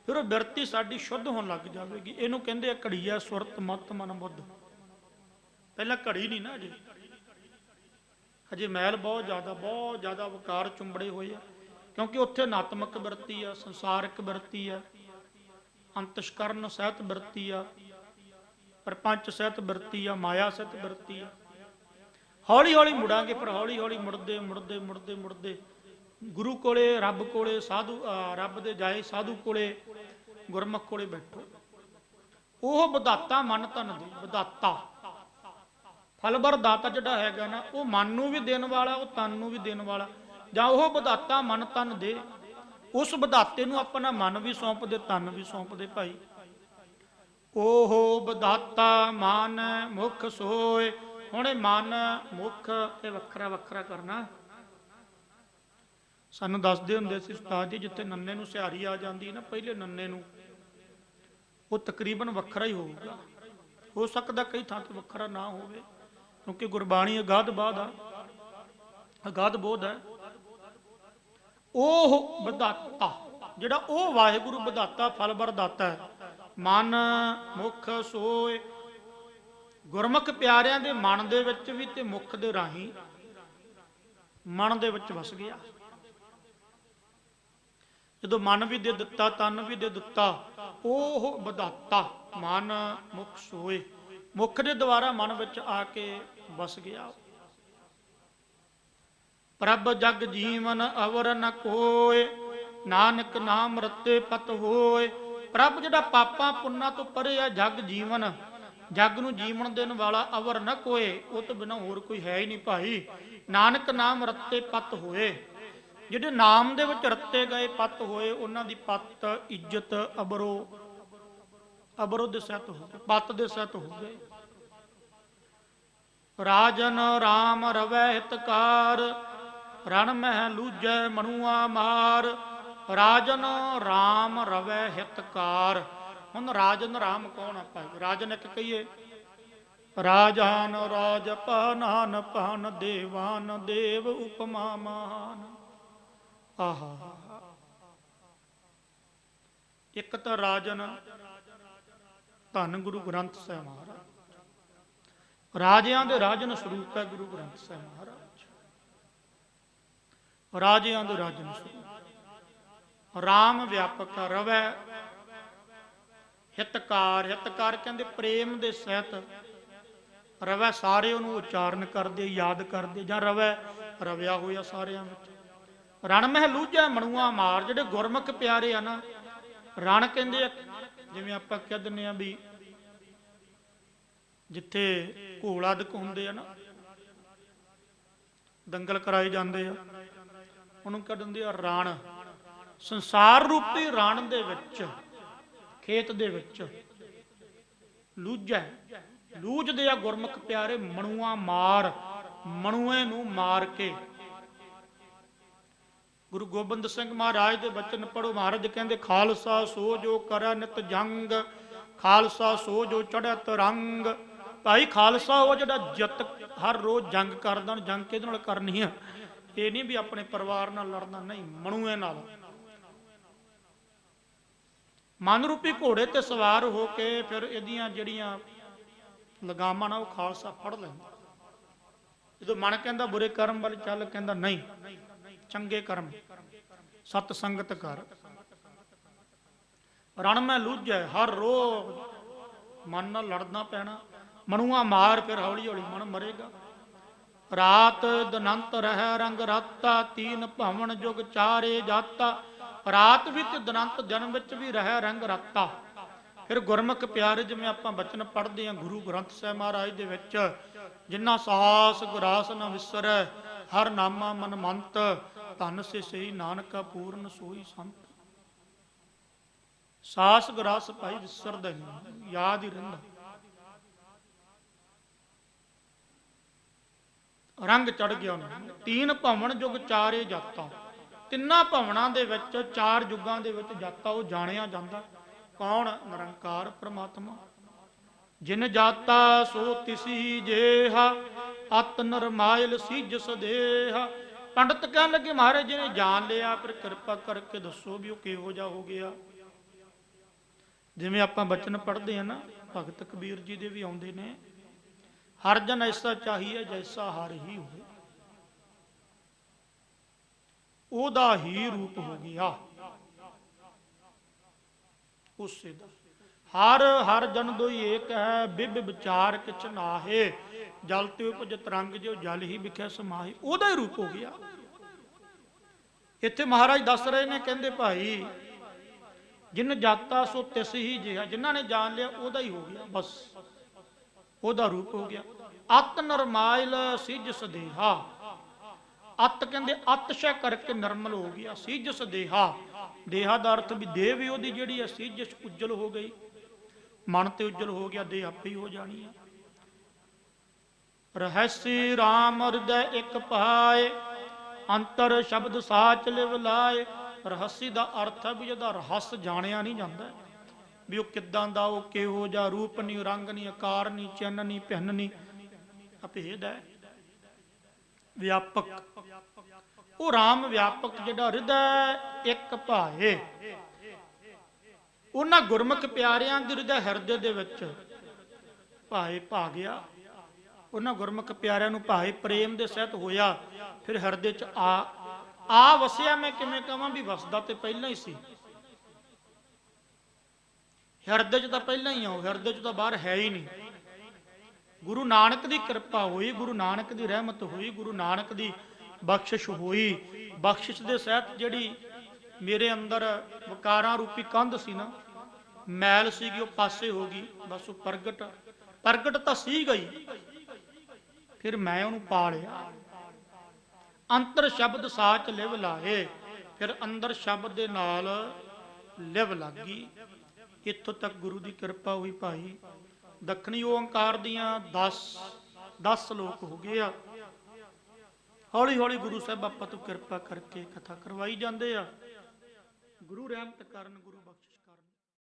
[SPEAKER 1] ਫਿਰ ਉਹ ਬਿਰਤੀ ਸਾਡੀ ਸ਼ੁੱਧ ਹੋਣ ਲੱਗ ਜਾਵੇਗੀ। ਇਹਨੂੰ ਕਹਿੰਦੇ ਆ ਘੜੀਆ ਸੁਰਤ ਮਤ ਮਨ ਬੁੱਧ। ਪਹਿਲਾਂ ਘੜੀ ਨਹੀਂ ਨਾ, ਹਜੇ ਮੈਲ ਬਹੁਤ ਜ਼ਿਆਦਾ ਵਿਕਾਰ ਚੁੰਬੜੇ ਹੋਏ ਆ, ਕਿਉਂਕਿ ਉੱਥੇ ਨਾਤਮਕ ਬਿਰਤੀ ਆ, ਸੰਸਾਰਿਕ ਬਿਰਤੀ ਆ, ਅੰਤਸ਼ਕਰਨ ਸਹਿਤ ਬਿਰਤੀ ਆ, ਪ੍ਰਪੰਚ ਸਹਿਤ ਬਿਰਤੀ ਆ, ਮਾਇਆ ਸਹਿਤ ਬਿਰਤੀ ਆ। ਹੌਲੀ ਹੌਲੀ ਮੁੜਾਂਗੇ, ਪਰ ਹੌਲੀ ਹੌਲੀ ਮੁੜਦੇ ਮੁੜਦੇ ਮੁੜਦੇ ਮੁੜਦੇ ਗੁਰੂ ਕੋਲੇ, ਰੱਬ ਕੋਲੇ, ਸਾਧੂ ਰੱਬ ਦੇ ਜਾਏ ਸਾਧੂ ਕੋਲੇ, ਗੁਰਮੁਖ ਕੋਲੇ ਬੈਠੋ। ਉਹ ਵਿਧਾਤਾ ਮਨ ਤਨ ਦੇ ਵਿਧਾਤਾ, ਫਲਬਰ ਦਾਤਾ ਜਿਹੜਾ ਹੈਗਾ ਨਾ, ਉਹ ਮਨ ਨੂੰ ਵੀ ਦੇਣ ਵਾਲਾ, ਉਹ ਤਨ ਨੂੰ ਵੀ ਦੇਣ ਵਾਲਾ। ਜਾਂ ਉਹ ਵਿਧਾਤਾ ਮਨ ਤਨ ਦੇ, ਉਸ ਵਿਧਾਤੇ ਨੂੰ ਆਪਣਾ ਮਨ ਵੀ ਸੌਂਪ ਦੇ, ਤਨ ਵੀ ਸੌਂਪ ਦੇ ਭਾਈ। ਉਹ ਵਿਧਾਤਾ ਮਨ ਮੁਖ ਸੋਏ। ਹੁਣ ਇਹ ਮਨ ਮੁਖ ਇਹ ਵੱਖਰਾ ਵੱਖਰਾ ਕਰਨਾ। ਸਾਨੂੰ ਦੱਸਦੇ ਹੁੰਦੇ ਸੀ ਉਸਤਾਦ ਜੀ, ਜਿੱਥੇ ਨੰਨੇ ਨੂੰ ਸਿਹਾਰੀ ਆ ਜਾਂਦੀ ਨਾ, ਪਹਿਲੇ ਨੰਨੇ ਨੂੰ, ਉਹ ਤਕਰੀਬਨ ਵੱਖਰਾ ਹੀ ਹੋਊਗਾ। ਹੋ ਸਕਦਾ ਕਈ ਥਾਂ ਤੇ ਵੱਖਰਾ ਨਾ ਹੋਵੇ, ਕਿਉਂਕਿ ਗੁਰਬਾਣੀ ਅਗਾਧ ਬਾਧ ਆ, ਅਗਾਧ ਬੋਧ ਹੈ। ਉਹ ਵਿਧਾਤਾ ਜਿਹੜਾ, ਉਹ ਵਾਹਿਗੁਰੂ ਵਿਧਾਤਾ ਫਲਬਰ ਦਾਤਾ ਹੈ। ਮਨ ਮੁਖ ਸੋਏ। ਗੁਰਮੁਖ ਪਿਆਰਿਆਂ ਦੇ ਮਨ ਦੇ ਵਿੱਚ ਵੀ ਤੇ ਮੁਖ ਦੇ ਰਾਹੀਂ ਮਨ ਦੇ ਵਿੱਚ ਵਸ ਗਿਆ। ਜਦੋਂ ਮਨ ਵੀ ਦੇ ਦਿੱਤਾ, ਤਨ ਵੀ ਦੇ ਦਿੱਤਾ, ਉਹ ਵਿਧਾਤਾ ਮਨ ਮੁਖ ਸੋਏ, ਮੁਖ ਦੇ ਦੁਆਰਾ ਮਨ ਵਿੱਚ ਆ ਕੇ ਵਸ ਗਿਆ। ਪ੍ਰਭ ਜਗ ਜੀਵਨ ਅਵਰ ਨ ਕੋਏ, ਨਾਨਕ ਨਾਮ ਰਤੇ ਪਤ ਹੋਏ। ਪ੍ਰਭ ਜਿਹੜਾ ਪਾਪਾਂ ਪੁੰਨਾਂ ਤੋਂ ਪਰੇ ਆ, ਜਗ ਜੀਵਨ, ਜਗ ਨੂੰ ਜੀਵਨ ਦੇਣ ਵਾਲਾ, ਅਵਰ ਨ ਕੋਏ, ਉਹ ਤੋਂ ਬਿਨਾਂ ਹੋਰ ਕੋਈ ਹੈ ਹੀ ਨਹੀਂ ਭਾਈ। ਨਾਨਕ ਨਾਮ ਰਤੇ ਪਤ ਹੋਏ। ਜਿਹੜੇ ਨਾਮ ਦੇ ਵਿੱਚ ਰੱਤੇ ਗਏ ਪਤ ਹੋਏ, ਉਹਨਾਂ ਦੀ ਪਤ ਇੱਜ਼ਤ ਅਬਰੋ ਦੇ ਸਹਿਤ ਹੋ ਗਏ, ਪਤ ਦੇ ਸਹਿਤ ਹੋ ਗਏ। ਰਾਜਨ ਰਾਮ ਰਵੈ ਹਿਤਕਾਰ, ਰਣ ਮਹਿ ਲੂਜੈ ਮਨੁਆ ਮਾਰ। ਰਾਜਨ ਰਾਮ ਰਵੈ ਹਿਤਕਾਰ। ਹੁਣ ਰਾਜਨ ਰਾਮ ਕੌਣ ਆ ਭਾਈ? ਰਾਜਨ ਇੱਕ ਕਹੀਏ, ਰਾਜਾਨ ਰਾਜ ਪਾਨਾਨ ਪਾਨ, ਦੇਵਾਨ ਦੇਵ ਉਪਮਾ ਮਾਨ। ਆਹਾ, ਇੱਕ ਤਾਂ ਰਾਜਨ ਧੰਨ ਗੁਰੂ ਗ੍ਰੰਥ ਸਾਹਿਬ ਮਹਾਰਾਜ, ਰਾਜਿਆਂ ਦੇ ਰਾਜਨ ਸਰੂਪ ਹੈ ਗੁਰੂ ਗ੍ਰੰਥ ਸਾਹਿਬ ਮਹਾਰਾਜ। ਰਾਜਿਆਂ ਦੇ ਰਾਜਨ ਸਰੂਪ। ਰਾਮ ਵਿਆਪਕ, ਰਵੈ ਹਿਤਕਾਰ। ਹਿਤਕਾਰ ਕਹਿੰਦੇ ਪ੍ਰੇਮ ਦੇ ਸਹਿਤ। ਰਵੈ ਸਾਰੇ ਉਹਨੂੰ ਉਚਾਰਨ ਕਰਦੇ, ਯਾਦ ਕਰਦੇ, ਜਾਂ ਰਵੈ ਰਵਿਆ ਹੋਇਆ ਸਾਰਿਆਂ ਵਿੱਚ। ਰਣ ਮਹਿ ਲੂਜੈ ਮਣੂਆ ਮਾਰ। ਜਿਹੜੇ ਗੁਰਮੁਖ ਪਿਆਰੇ ਆ ਨਾ, ਰਣ ਕਹਿੰਦੇ ਆ, ਜਿਵੇਂ ਆਪਾਂ ਕਹਿ ਦਿੰਦੇ ਆ ਵੀ ਜਿੱਥੇ ਘੋਲ ਆਦਿਕ ਹੁੰਦੇ ਆ ਨਾ, ਦੰਗਲ ਕਰਾਏ ਜਾਂਦੇ ਆ, ਉਹਨੂੰ ਕਹਿ ਦਿੰਦੇ ਆ ਰਣ। ਸੰਸਾਰ ਰੂਪੀ ਰਣ ਦੇ ਵਿੱਚ, ਖੇਤ ਦੇ ਵਿੱਚ ਲੂਜੈ, ਲੂਜਦੇ ਆ ਗੁਰਮੁਖ ਪਿਆਰੇ ਮਣੂਆ ਮਾਰ, ਮਣੂਏ ਨੂੰ ਮਾਰ ਕੇ। ਗੁਰੂ ਗੋਬਿੰਦ ਸਿੰਘ ਮਹਾਰਾਜ ਦੇ ਬਚਨ ਪੜੋ। ਮਹਾਰਾਜ ਕਹਿੰਦੇ, ਖਾਲਸਾ ਸੋ ਜੋ ਕਰੈ ਨਿਤ ਜੰਗ, ਖਾਲਸਾ ਸੋ ਜੋ ਚੜ੍ਹਤ ਰੰਗ। ਭਾਈ ਖਾਲਸਾ ਉਹ ਜਿਹੜਾ ਜਿੱਤ ਹਰ ਰੋਜ਼ ਜੰਗ ਕਰਦਾ। ਜੰਗ ਕਿਹਦੇ ਨਾਲ ਕਰਨੀ ਆ? ਇਹ ਨਹੀਂ ਵੀ ਆਪਣੇ ਪਰਿਵਾਰ ਨਾਲ ਲੜਨਾ, ਨਹੀਂ, ਮਣੂਏ ਨਾਲ। ਮਨ ਰੂਪੀ ਘੋੜੇ ਤੇ ਸਵਾਰ ਹੋ ਕੇ ਫਿਰ ਇਹਦੀਆਂ ਜਿਹੜੀਆਂ ਲਗਾਮਾਂ ਨਾ, ਉਹ ਖਾਲਸਾ ਫੜ ਲੈਂਦਾ। ਜਦੋਂ ਮਨ ਕਹਿੰਦਾ ਬੁਰੇ ਕਰਮ ਵੱਲ ਚੱਲ, ਕਹਿੰਦਾ ਨਹੀਂ, ਚੰਗੇ ਕਰਮ, ਸਤ ਸੰਗਤ ਕਰ। ਰਣ ਮੈਂ ਲੂਝੈ, ਹਰ ਰੋਜ਼ ਮਨ ਨਾਲ ਲੜਨਾ ਪੈਣਾ। ਮਨੂਆ ਮਾਰ, ਫਿਰ ਹੌਲੀ ਹੌਲੀ ਮਨ ਮਰੇਗਾ। ਰਾਤ ਦਨੰਤ ਰਹਿ ਰੰਗ ਰਾਤਾ, ਤੀਨ ਭਵਨ ਜੁਗ ਚਾਰੇ ਜਾਤਾ। ਰਾਤ ਵੀ ਤੇ ਦਨੰਤ ਦਿਨ ਵਿੱਚ ਵੀ ਰਹਿ ਰੰਗ ਰਾਤਾ। ਫਿਰ ਗੁਰਮੁਖ ਪਿਆਰੇ, ਜਿਵੇਂ ਆਪਾਂ ਬਚਨ ਪੜ੍ਹਦੇ ਹਾਂ ਗੁਰੂ ਗ੍ਰੰਥ ਸਾਹਿਬ ਮਹਾਰਾਜ ਦੇ ਵਿੱਚ, ਜਿਨ੍ਹਾਂ ਸਾਹਸ ਗੁਰਾਸ ਨ ਵਿਸਰੈ, ਹਰ ਨਾਮਾ ਮਨ ਮੰਤ, ਧਨ ਸੇ ਸਹੀ ਨਾਨਕਾ ਪੂਰਨ ਸੋਈ ਸੰਤ। ਸਾਹਸ ਗੁਰਾਸ ਭਾਈ ਵਿਸਰਦਾ ਨਹੀਂ, ਯਾਦ ਹੀ ਰਹਿੰਦਾ। ਰੰਗ ਚੜ ਗਿਆ ਉਹਨਾਂ ਨੂੰ। ਤੀਨ ਭਵਨ ਜੁਗ ਚਾਰੇ ਜਾਤਾ। ਤਿੰਨਾਂ ਭਵਨਾਂ ਦੇ ਵਿੱਚ, ਚਾਰ ਯੁੱਗਾਂ ਦੇ ਵਿੱਚ ਜਾਤਾ ਉਹ ਜਾਣਿਆ ਜਾਂਦਾ। ਕੌਣ? ਨਿਰੰਕਾਰ ਪ੍ਰਮਾਤਮਾ। ਜਿਨ ਜਾਤਾ ਸੋ ਤਿਸੀ ਜੇਹਾ, ਅਤ ਨਰਮਾਇਲ ਸੀਜ ਸਦੇਹਾ। ਪੰਡਤ ਕਹਿਣ ਲੱਗੇ ਮਹਾਰਾਜ ਜੀ ਨੇ ਜਾਣ ਲਿਆ, ਪਰ ਕਿਰਪਾ ਕਰਕੇ ਦੱਸੋ ਵੀ ਉਹ ਕਿਹੋ ਜਿਹਾ ਹੋ ਗਿਆ। ਜਿਵੇਂ ਆਪਾਂ ਬਚਨ ਪੜ੍ਹਦੇ ਹਾਂ ਨਾ, ਭਗਤ ਕਬੀਰ ਜੀ ਦੇ ਵੀ ਆਉਂਦੇ ਨੇ, ਹਰ ਜਨ ਐਸਾ ਚਾਹੀਏ ਜੈਸਾ ਹਰ ਹੀ ਹੋਵੇ। ਉਹਦਾ ਹੀ ਰੂਪ ਹੋ ਗਿਆ ਉਸੇ ਦਾ। ਹਰ ਹਰ ਜਨ ਦੋਈ ਏਕ ਹੈ, ਬਿਬ ਵਿਚਾਰ ਕਿਛ ਨਾਹੇ। ਜਲ ਤੇ ਉਪਜ ਤਰੰਗ ਜੋ ਜਲ ਹੀ ਵਿਖੇ ਸਮਾਹੇ। ਉਹਦਾ ਹੀ ਰੂਪ ਹੋ ਗਿਆ। ਇੱਥੇ ਮਹਾਰਾਜ ਦੱਸ ਰਹੇ ਨੇ, ਕਹਿੰਦੇ ਭਾਈ ਜਿਨ ਜਾਤਾ ਸੋ ਤਿਸ ਹੀ ਜਿਹਾ। ਜਿਨ੍ਹਾਂ ਨੇ ਜਾਣ ਲਿਆ ਉਹਦਾ ਹੀ ਹੋ ਗਿਆ, ਬਸ ਉਹਦਾ ਰੂਪ ਹੋ ਗਿਆ। ਅਤ ਨਰਮਾਇਲ ਸਿਜ ਸਦੇਹਾ। ਅਤ ਕਹਿੰਦੇ ਅਤਸ਼ੈ ਕਰਕੇ ਨਰਮਲ ਹੋ ਗਿਆ। ਸਿਜ ਸਦੇਹਾ, ਦੇਹਾ ਦਾ ਅਰਥ ਵੀ ਦੇਹ ਵੀ ਉਹਦੀ ਜਿਹੜੀ ਹੈ ਸਿਜ ਉਜਲ ਹੋ ਗਈ, ਮਨ ਤੇ ਉਜਲ ਹੋ ਗਿਆ, ਦੇਹ ਆਪੇ ਹੀ ਹੋ ਜਾਣੀ ਹੈ। ਰਹਸੀ ਰਾਮ ਹਿਰਦੈ ਇੱਕ ਪਾਏ, ਅੰਤਰ ਸ਼ਬਦ ਸਾਚ ਲਿਵ ਲਾਏ। ਰਹੱਸੀ ਦਾ ਅਰਥ ਹੈ ਵੀ ਜਿਹਦਾ ਰਹੱਸ ਜਾਣਿਆ ਨਹੀਂ ਜਾਂਦਾ, ਵੀ ਉਹ ਕਿੱਦਾਂ ਦਾ, ਉਹ ਕਿਹੋ ਜਿਹਾ, ਰੂਪ ਨਹੀਂ, ਰੰਗ ਨਹੀਂ, ਆਕਾਰ ਨਹੀਂ, ਚਿੰਨ੍ਹ ਨਹੀਂ, ਭਿੰਨ ਨਹੀਂ, ਅਭੇਦ ਹੈ। ਵਿਆਪਕ, ਉਹ ਰਾਮ ਵਿਆਪਕ ਜਿਹੜਾ ਹਿਰਦੈ ਇੱਕ ਭਾਏ। ਉਹਨਾਂ ਗੁਰਮੁਖ ਪਿਆਰਿਆਂ ਦੇ ਹਿਰਦੈ, ਹਿਰਦੇ ਦੇ ਵਿੱਚ ਭਾਏ ਭਾ ਗਿਆ। ਉਹਨਾਂ ਗੁਰਮੁਖ ਪਿਆਰਿਆਂ ਨੂੰ ਭਾਏ ਪ੍ਰੇਮ ਦੇ ਸਹਿਤ ਹੋਇਆ, ਫਿਰ ਹਿਰਦੇ ਚ ਆ ਵਸਿਆ। ਮੈਂ ਕਿਵੇਂ ਕਹਾਂ ਵੀ ਵਸਦਾ ਤੇ ਪਹਿਲਾਂ ਹੀ ਸੀ, ਹਿਰਦੇ ਚ ਤਾਂ ਪਹਿਲਾਂ ਹੀ ਆਉ, ਹਿਰਦੇ ਚ ਤਾਂ ਬਾਹਰ ਹੈ ਹੀ ਨਹੀਂ। ਗੁਰੂ ਨਾਨਕ ਦੀ ਕਿਰਪਾ ਹੋਈ, ਗੁਰੂ ਨਾਨਕ ਦੀ ਰਹਿਮਤ ਹੋਈ, ਗੁਰੂ ਨਾਨਕ ਦੀ ਬਖਸ਼ਿਸ਼ ਹੋਈ। ਬਖਸ਼ਿਸ਼ ਦੇ ਸਹਿਤ ਜਿਹੜੀ ਮੇਰੇ ਅੰਦਰ ਵਿਕਾਰਾਂ ਰੂਪੀ ਕੰਧ ਸੀ ਨਾ, ਮੈਲ ਸੀਗੀ, ਉਹ ਪਾਸੇ ਹੋ ਗਈ। ਬਸ ਉਹ ਪ੍ਰਗਟ ਤਾਂ ਸੀ ਗਈ, ਫਿਰ ਮੈਂ ਉਹਨੂੰ ਪਾ ਲਿਆ। ਅੰਤਰ ਸ਼ਬਦ ਸਾਚ ਲਿਵ ਲਾਏ, ਫਿਰ ਅੰਦਰ ਸ਼ਬਦ ਦੇ ਨਾਲ ਲਿਵ ਲੱਗ ਗਈ। ਇੱਥੋਂ ਤੱਕ ਗੁਰੂ ਦੀ ਕਿਰਪਾ ਹੋਈ ਭਾਈ। ਦੱਖਣੀ ਓੰਕਾਰ ਦੀਆਂ 10 ਸ਼ਲੋਕ ਹੋ ਗਏ ਆ। ਹੌਲੀ ਹੌਲੀ ਗੁਰੂ ਸਾਹਿਬ ਆਪਾਂ ਤੋਂ ਕਿਰਪਾ ਕਰਕੇ ਕਥਾ ਕਰਵਾਈ ਜਾਂਦੇ ਆ। ਗੁਰੂ ਰਹਿਮਤ ਕਰਨ, ਗੁਰੂ ਬਖਸ਼।